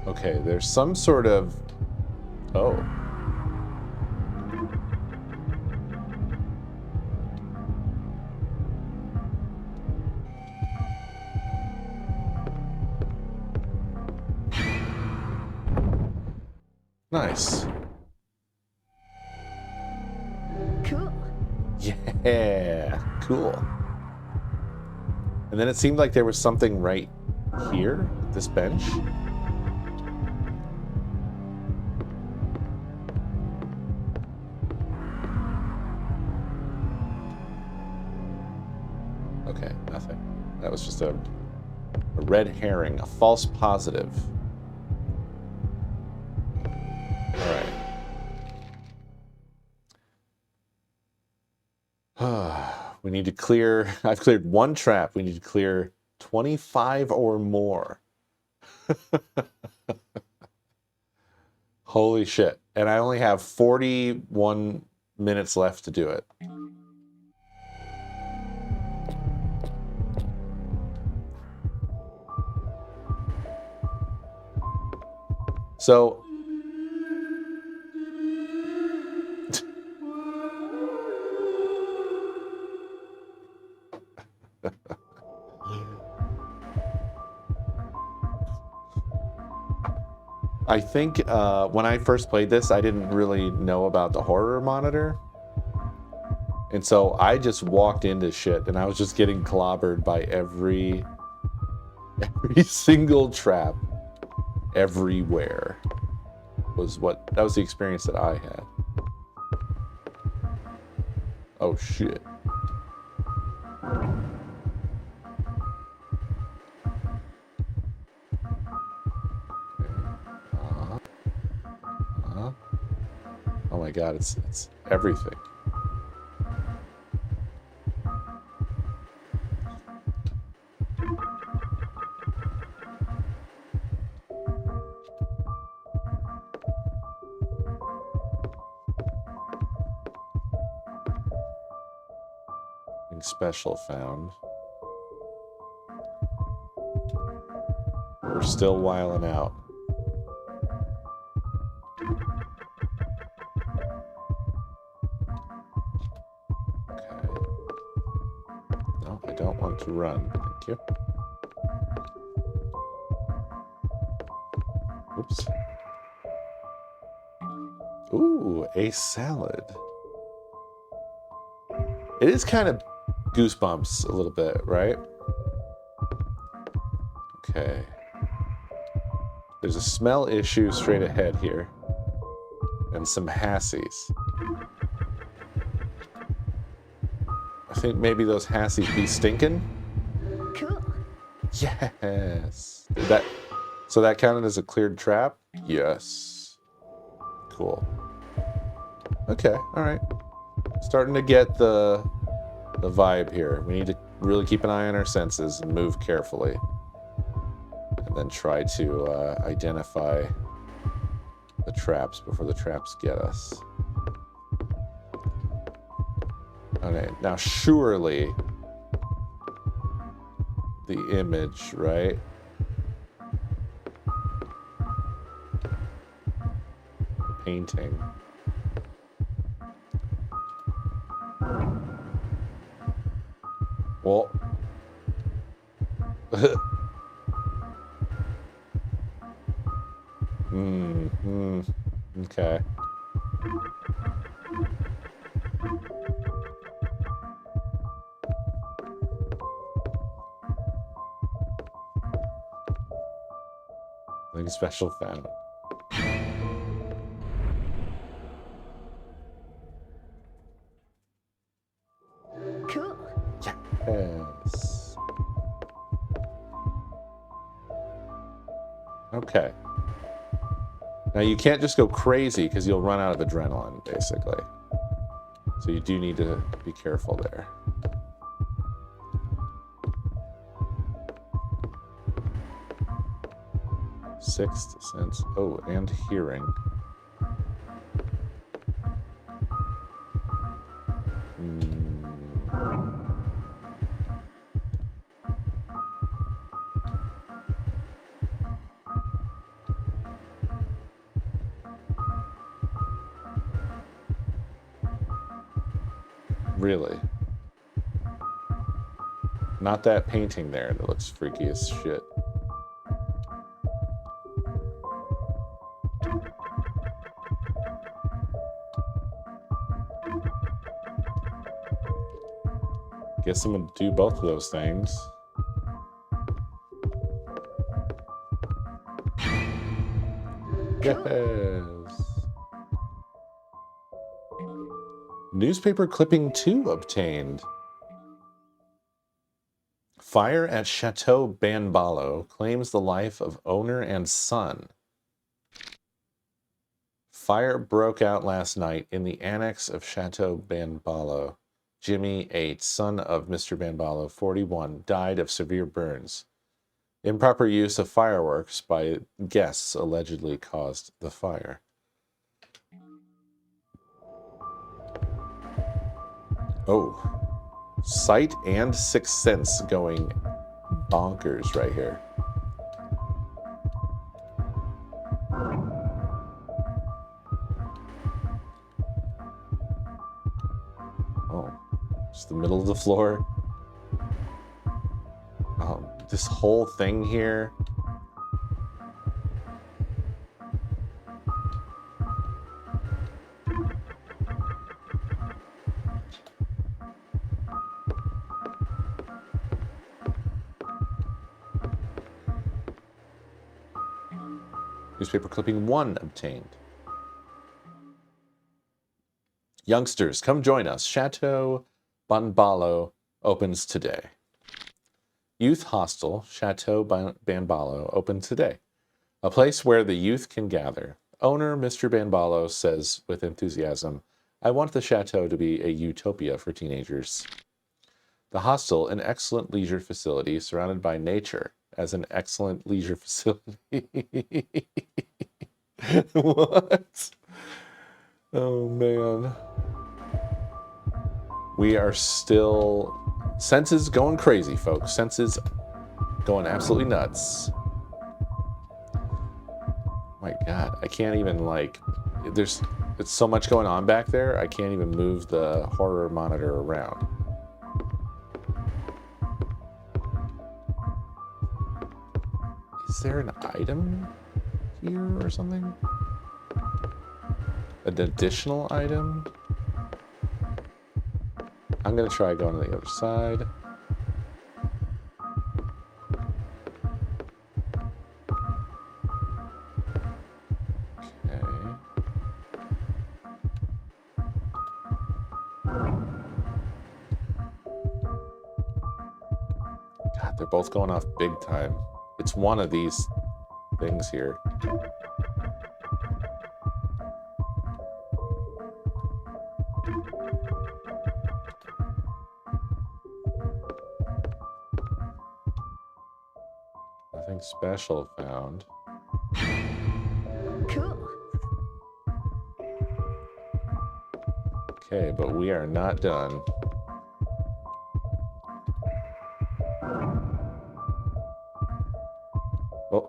Okay, there's some sort of... Oh. Nice. Cool. Yeah, cool. And then it seemed like there was something right here, this bench. Okay, nothing. That was just a red herring, a false positive. We need to clear... I've cleared one trap. We need to clear 25 or more. Holy shit. And I only have 41 minutes left to do it. So... I think when I first played this, I didn't really know about the horror monitor. And so I just walked into shit and I was just getting clobbered by every single trap everywhere. That was the experience that I had. Oh shit. Oh my god, it's everything. Special found. We're still whiling out. Okay. No, I don't want to run. Thank you. Oops. Ooh, a salad. It is kind of goosebumps a little bit, right? Okay. There's a smell issue straight ahead here. And some hassies. I think maybe those hassies be stinking? Cool. Yes. So that counted as a cleared trap? Yes. Cool. Okay, alright. Starting to get the vibe here. We need to really keep an eye on our senses and move carefully. And then try to identify the traps before the traps get us. Okay, now surely the image, right? The painting. Well, okay. Nothing special found. Cool. Yes. Okay. Now you can't just go crazy because you'll run out of adrenaline, basically. So you do need to be careful there. Sixth sense. Oh, and hearing. Really? Not that painting there that looks freaky as shit. Guess I'm gonna do both of those things. Yes. Newspaper clipping 2 obtained. Fire at Chateau Banbalo claims the life of owner and son. Fire broke out last night in the annex of Chateau Banbalo. Jimmy 8, son of Mr. Banbalo, 41, died of severe burns. Improper use of fireworks by guests allegedly caused the fire. Oh, sight and sixth sense going bonkers right here. Oh, just the middle of the floor. This whole thing here. Newspaper clipping 1 obtained. Youngsters, come join us. Chateau Banbalo opens today. Youth Hostel, Chateau Banbalo, open today. A place where the youth can gather. Owner Mr. Banbalo says with enthusiasm, I want the chateau to be a utopia for teenagers. The hostel, an excellent leisure facility surrounded by nature as an excellent leisure facility. What? Oh, man. We are still... Senses going crazy, folks. Senses going absolutely nuts. My God, I can't even, like... It's so much going on back there, I can't even move the horror monitor around. Is there an item here or something? An additional item? I'm gonna try going to the other side. Okay. God, they're both going off big time. It's one of these things here. Nothing special found. Cool. Okay, but we are not done. Oh,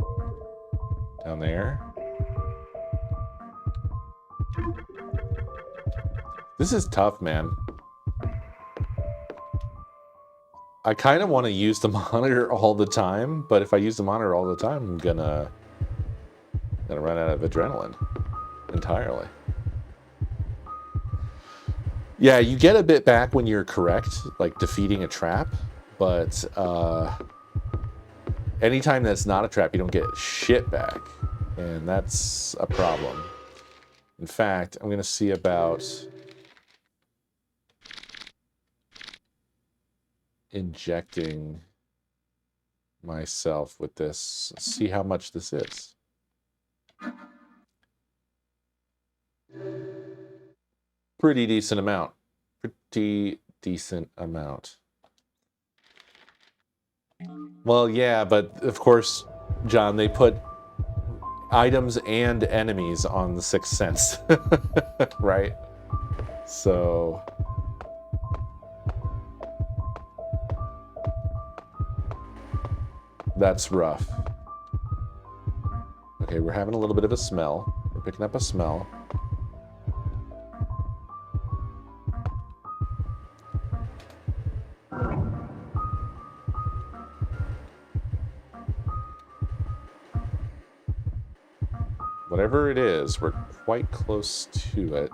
down there. This is tough, man. I kind of want to use the monitor all the time, but if I use the monitor all the time, I'm gonna run out of adrenaline entirely. Yeah, you get a bit back when you're correct, like defeating a trap, but anytime that's not a trap, you don't get shit back, and that's a problem. In fact, I'm gonna see about injecting myself with this. See how much this is. Pretty decent amount. Pretty decent amount. Well, yeah, but of course, John, they put items and enemies on the Sixth Sense, right? So... that's rough. Okay, we're having a little bit of a smell. We're picking up a smell. Whatever it is, we're quite close to it.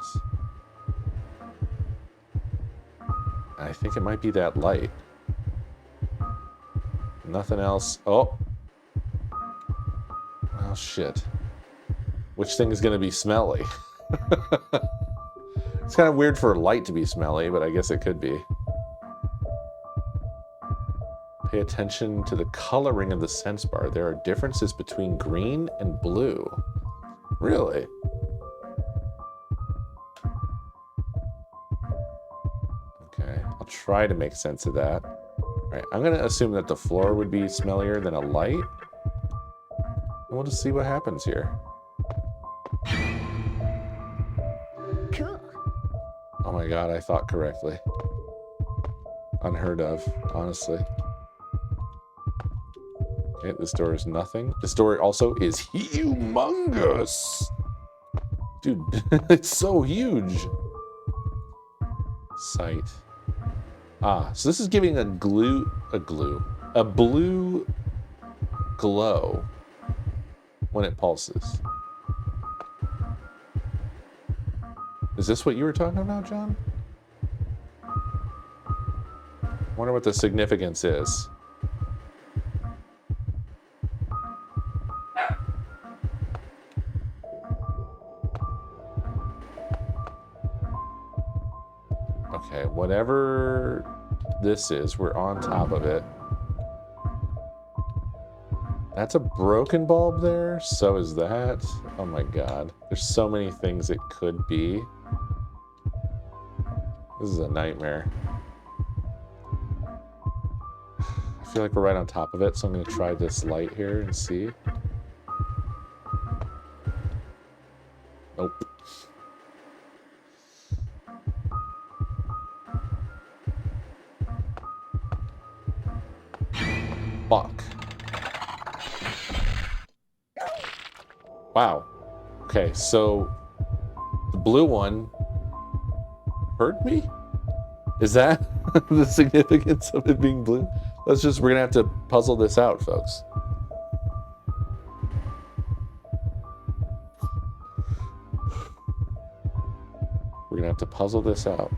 I think it might be that light. Nothing else. Oh. Oh, shit. Which thing is going to be smelly? It's kind of weird for a light to be smelly, but I guess it could be. Pay attention to the coloring of the sense bar. There are differences between green and blue. Really? Okay, I'll try to make sense of that. Alright, I'm going to assume that the floor would be smellier than a light. And we'll just see what happens here. Cool. Oh my god, I thought correctly. Unheard of, honestly. Okay, this door is nothing. This door also is humongous! Dude, it's so huge! Sight. Ah, so this is giving a blue glow when it pulses. Is this what you were talking about, John? I wonder what the significance is. Okay, whatever this is, we're on top of it. That's a broken bulb there. So is that. Oh my god. There's so many things it could be. This is a nightmare. I feel like we're right on top of it, so I'm going to try this light here and see. Nope. Fuck. Wow. Okay, so the blue one hurt me? Is that the significance of it being blue? We're gonna have to puzzle this out, folks. We're gonna have to puzzle this out.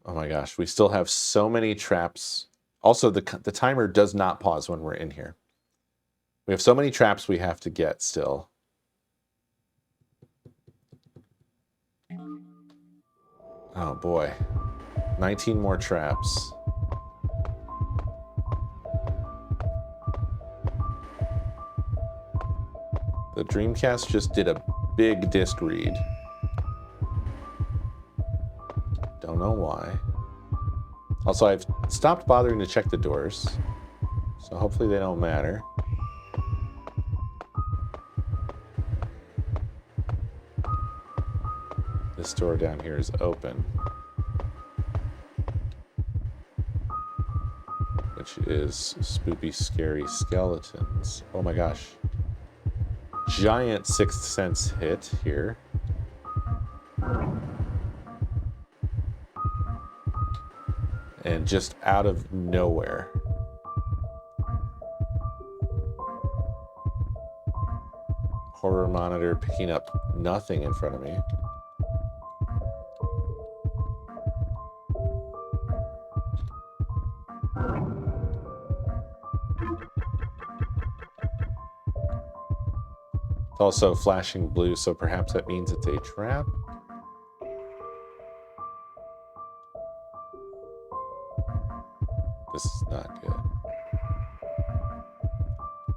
Oh my gosh, we still have so many traps. Also, the timer does not pause when we're in here. We have so many traps we have to get still. Oh boy. 19 more traps. The Dreamcast just did a big disc read. Don't know why. Also, I've stopped bothering to check the doors, so hopefully they don't matter. This door down here is open, which is spooky, scary skeletons. Oh my gosh. Giant Sixth Sense hit here. And just out of nowhere. Horror monitor picking up nothing in front of me. It's also flashing blue, so perhaps that means it's a trap. This is not good.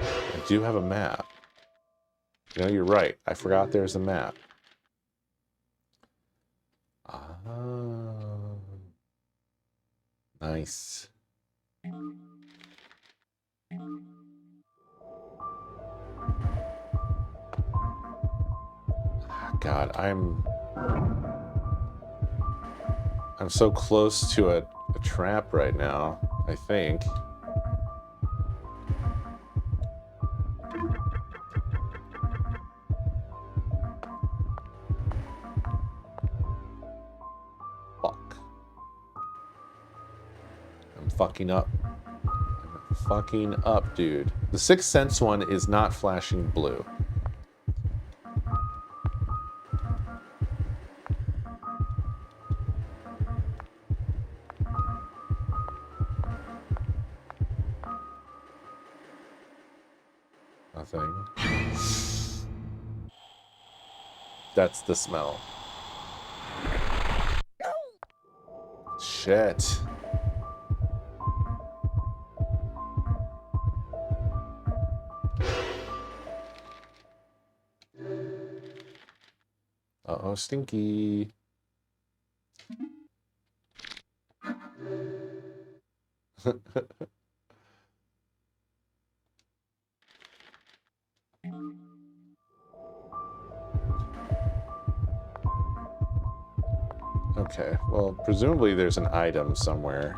I do have a map. You know, you're right. I forgot there's a map. Nice. God, I'm so close to a trap right now, I think. Fuck. I'm fucking up. I'm fucking up, dude. The Sixth Sense one is not flashing blue. Nothing. That's the smell. Shit. Uh-oh, stinky. Okay, well, presumably there's an item somewhere.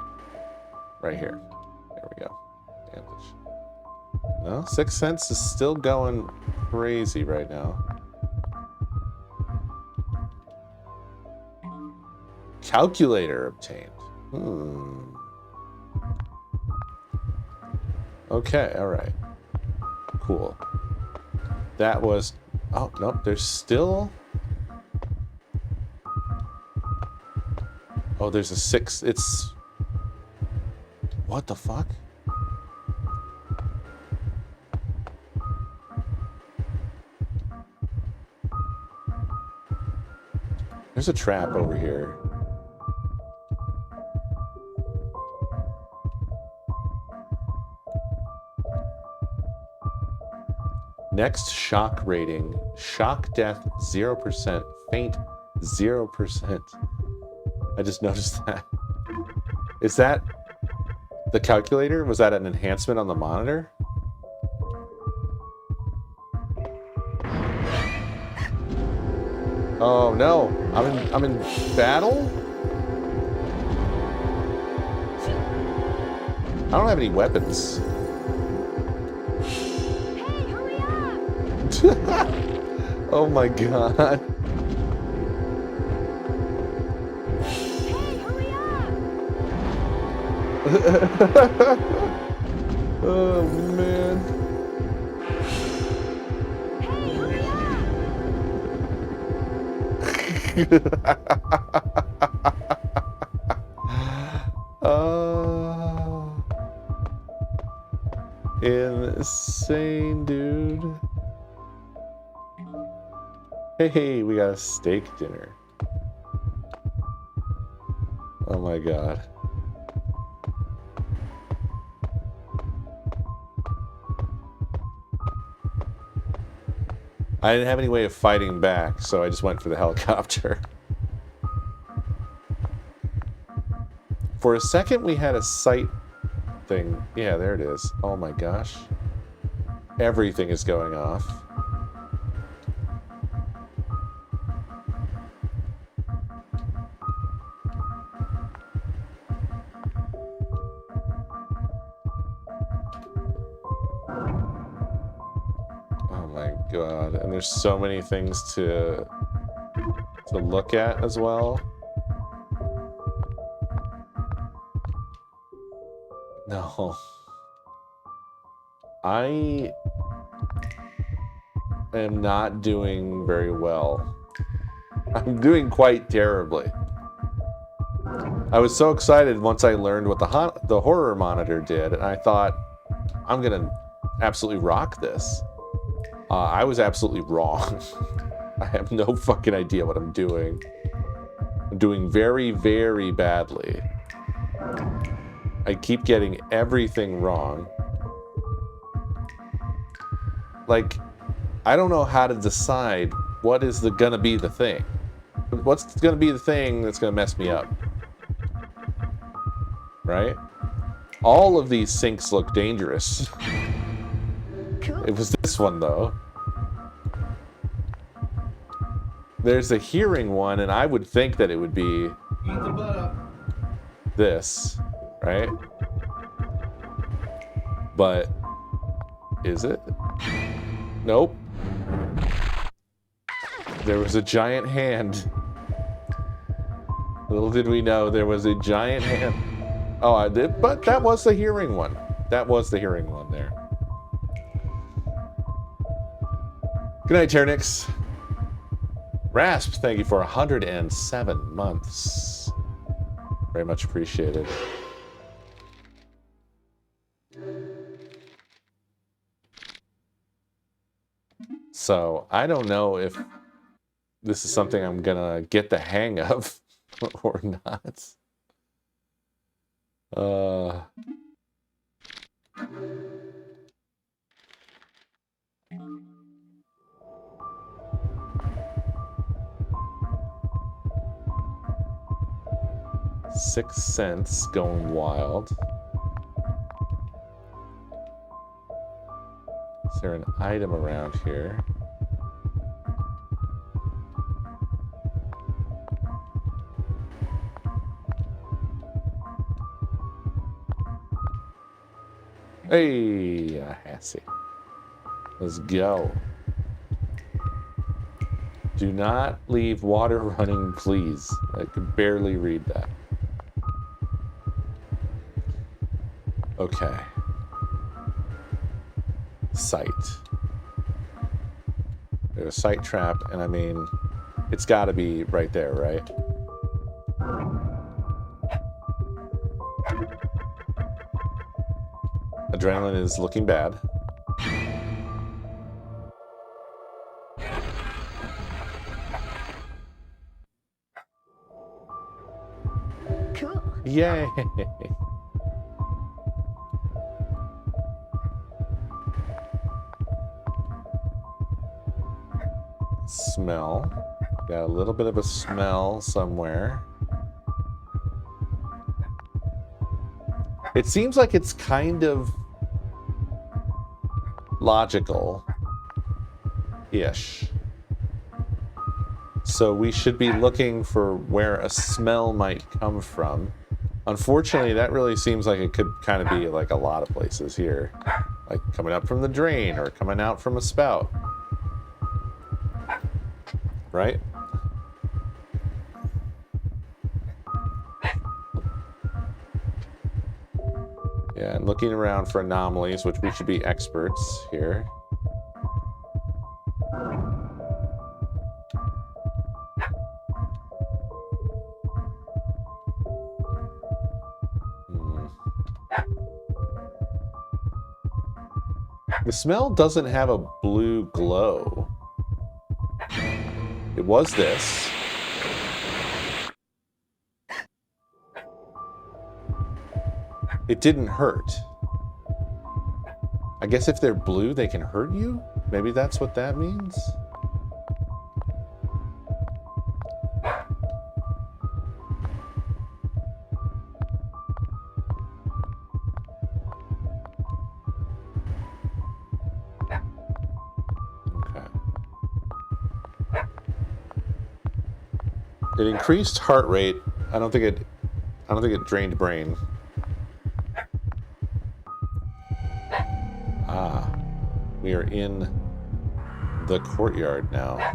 Right here. There we go. Bandage. No, Sixth Sense is still going crazy right now. Calculator obtained. Okay, alright. Cool. That was... Oh, nope, there's still... Oh, there's a 6. It's... What the fuck? there's a trap over here. Next shock rating. Shock death 0%. Faint 0%. I just noticed that. Is that the calculator? Was that an enhancement on the monitor? Oh no, I'm in battle? I don't have any weapons. Hey, hurry up! Oh my god. Hey, hurry up! Oh man. Hey, hurry up! Insane, dude. Hey, we got a steak dinner. Oh my god. I didn't have any way of fighting back, so I just went for the helicopter. For a second, we had a sight thing. Yeah, there it is. Oh my gosh. Everything is going off. Oh my god. And there's so many things to look at as well. No. I am not doing very well. I'm doing quite terribly. I was so excited once I learned what the horror monitor did, and I thought, I'm gonna absolutely rock this. I was absolutely wrong. I have no fucking idea what I'm doing. I'm doing very, very badly. I keep getting everything wrong. Like, I don't know how to decide what is gonna be the thing. What's gonna be the thing that's gonna mess me up? Right? All of these sinks look dangerous. It was this one, though. There's a hearing one, and I would think that it would be this, right? But is it? Nope. There was a giant hand. Little did we know there was a giant hand. Oh, I did, but that was the hearing one. That was the hearing one there. Good night, Ternix. Rasp, thank you for 107 months. Very much appreciated. So, I don't know if this is something I'm gonna get the hang of or not. 6 cents going wild. Is there an item around here? Hey, Hassie. Let's go. Do not leave water running, please. I could barely read that. Okay. Sight. There's a sight trap, and I mean, it's got to be right there, right? Adrenaline is looking bad. Yay! Smell. Got a little bit of a smell somewhere. It seems like it's kind of logical-ish. So we should be looking for where a smell might come from. Unfortunately, that really seems like it could kind of be like a lot of places here. Like coming up from the drain or coming out from a spout. Right? Yeah, and looking around for anomalies, which we should be experts here. The smell doesn't have a blue glow. It was this. It didn't hurt. I guess if they're blue, they can hurt you? Maybe that's what that means? It increased heart rate. I don't think it drained brain. Ah, we are in the courtyard now.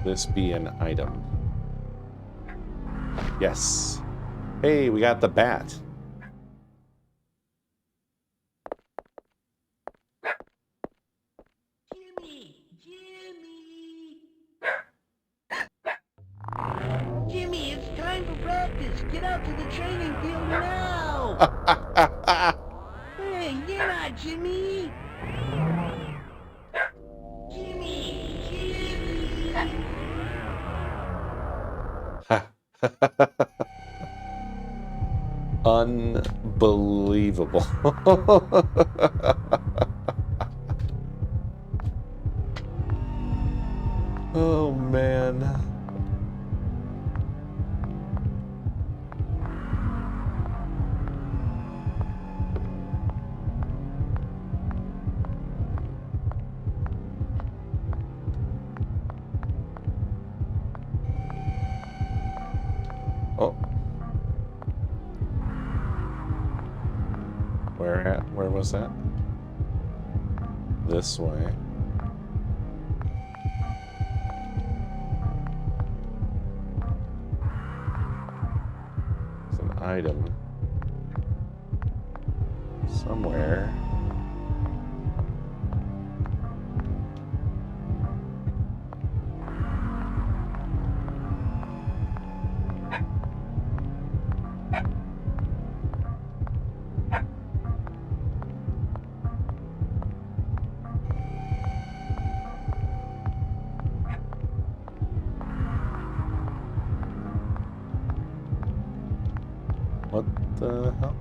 This be an item. Yes. Hey, we got the bat. Jimmy! Jimmy, it's time for practice. Get out to the training field now. Hey, get out, Jimmy. Unbelievable. Oh, man. Oh. Where was that? This way. It's an item. Somewhere. What the hell?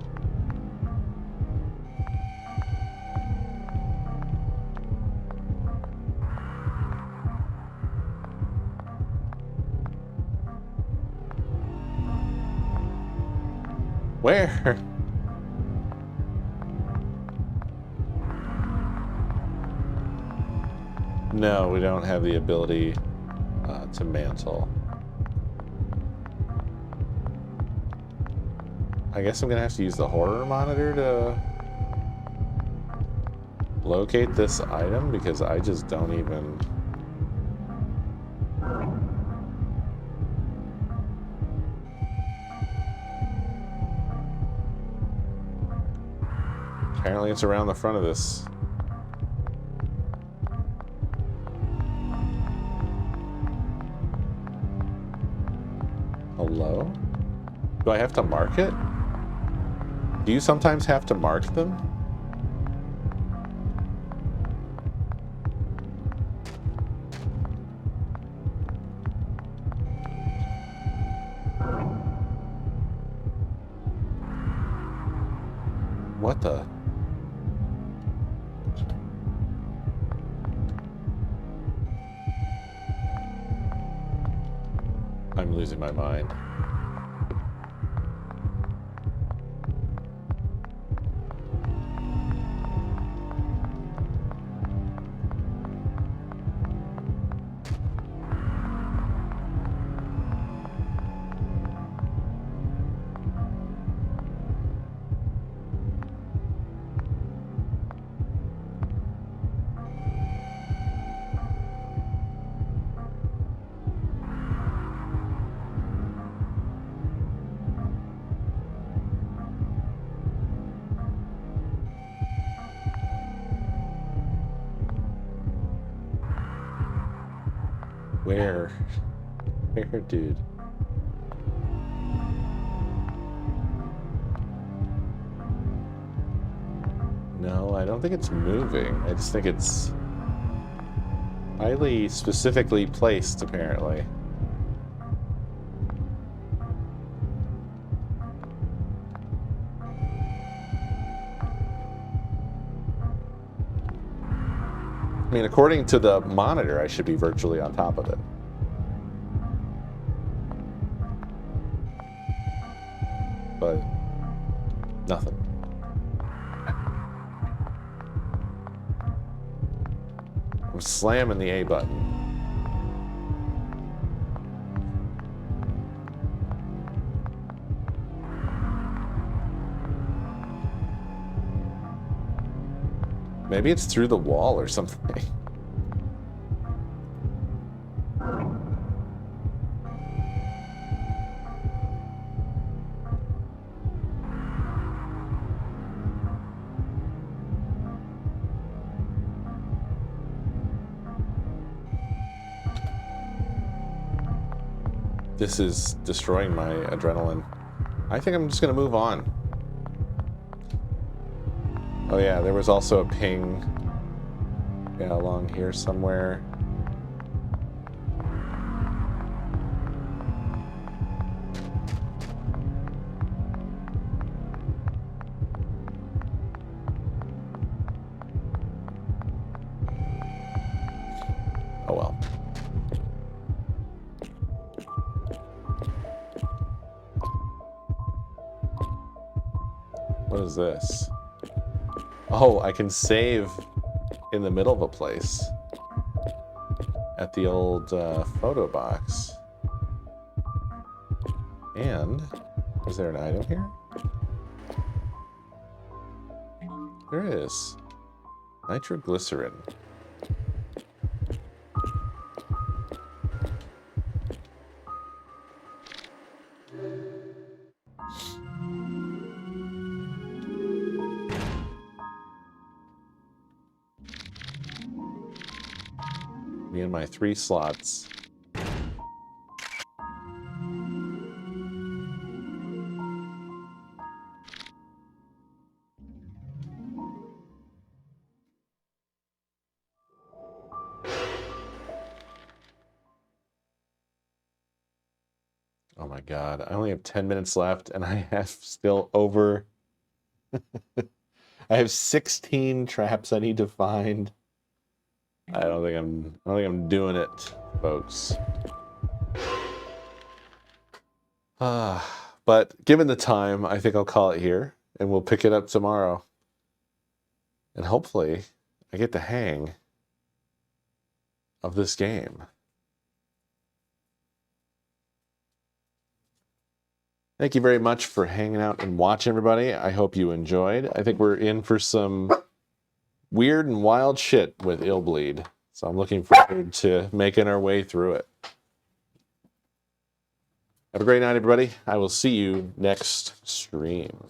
Where? No, we don't have the ability to mantle. I guess I'm gonna have to use the horror monitor to locate this item because I just don't even... Apparently it's around the front of this. Hello? Do I have to mark it? Do you sometimes have to mark them? What the? I'm losing my mind. Where? Where, dude? No, I don't think it's moving. I just think it's highly specifically placed, apparently. I mean, according to the monitor, I should be virtually on top of it. But nothing. I'm slamming the A button. Maybe it's through the wall or something. This is destroying my adrenaline. I think I'm just gonna move on. Oh yeah, there was also a ping. Yeah, along here somewhere. Oh well. What is this? Oh, I can save in the middle of a place at the old photo box. And is there an item here? There is. Nitroglycerin. Me and my 3 slots. Oh my god, I only have 10 minutes left and I have still over I have 16 traps I need to find. I don't think I'm doing it, folks. But given the time, I think I'll call it here and we'll pick it up tomorrow. And hopefully I get the hang of this game. Thank you very much for hanging out and watching, everybody. I hope you enjoyed. I think we're in for some weird and wild shit with Illbleed. So I'm looking forward to making our way through it. Have a great night, everybody. I will see you next stream.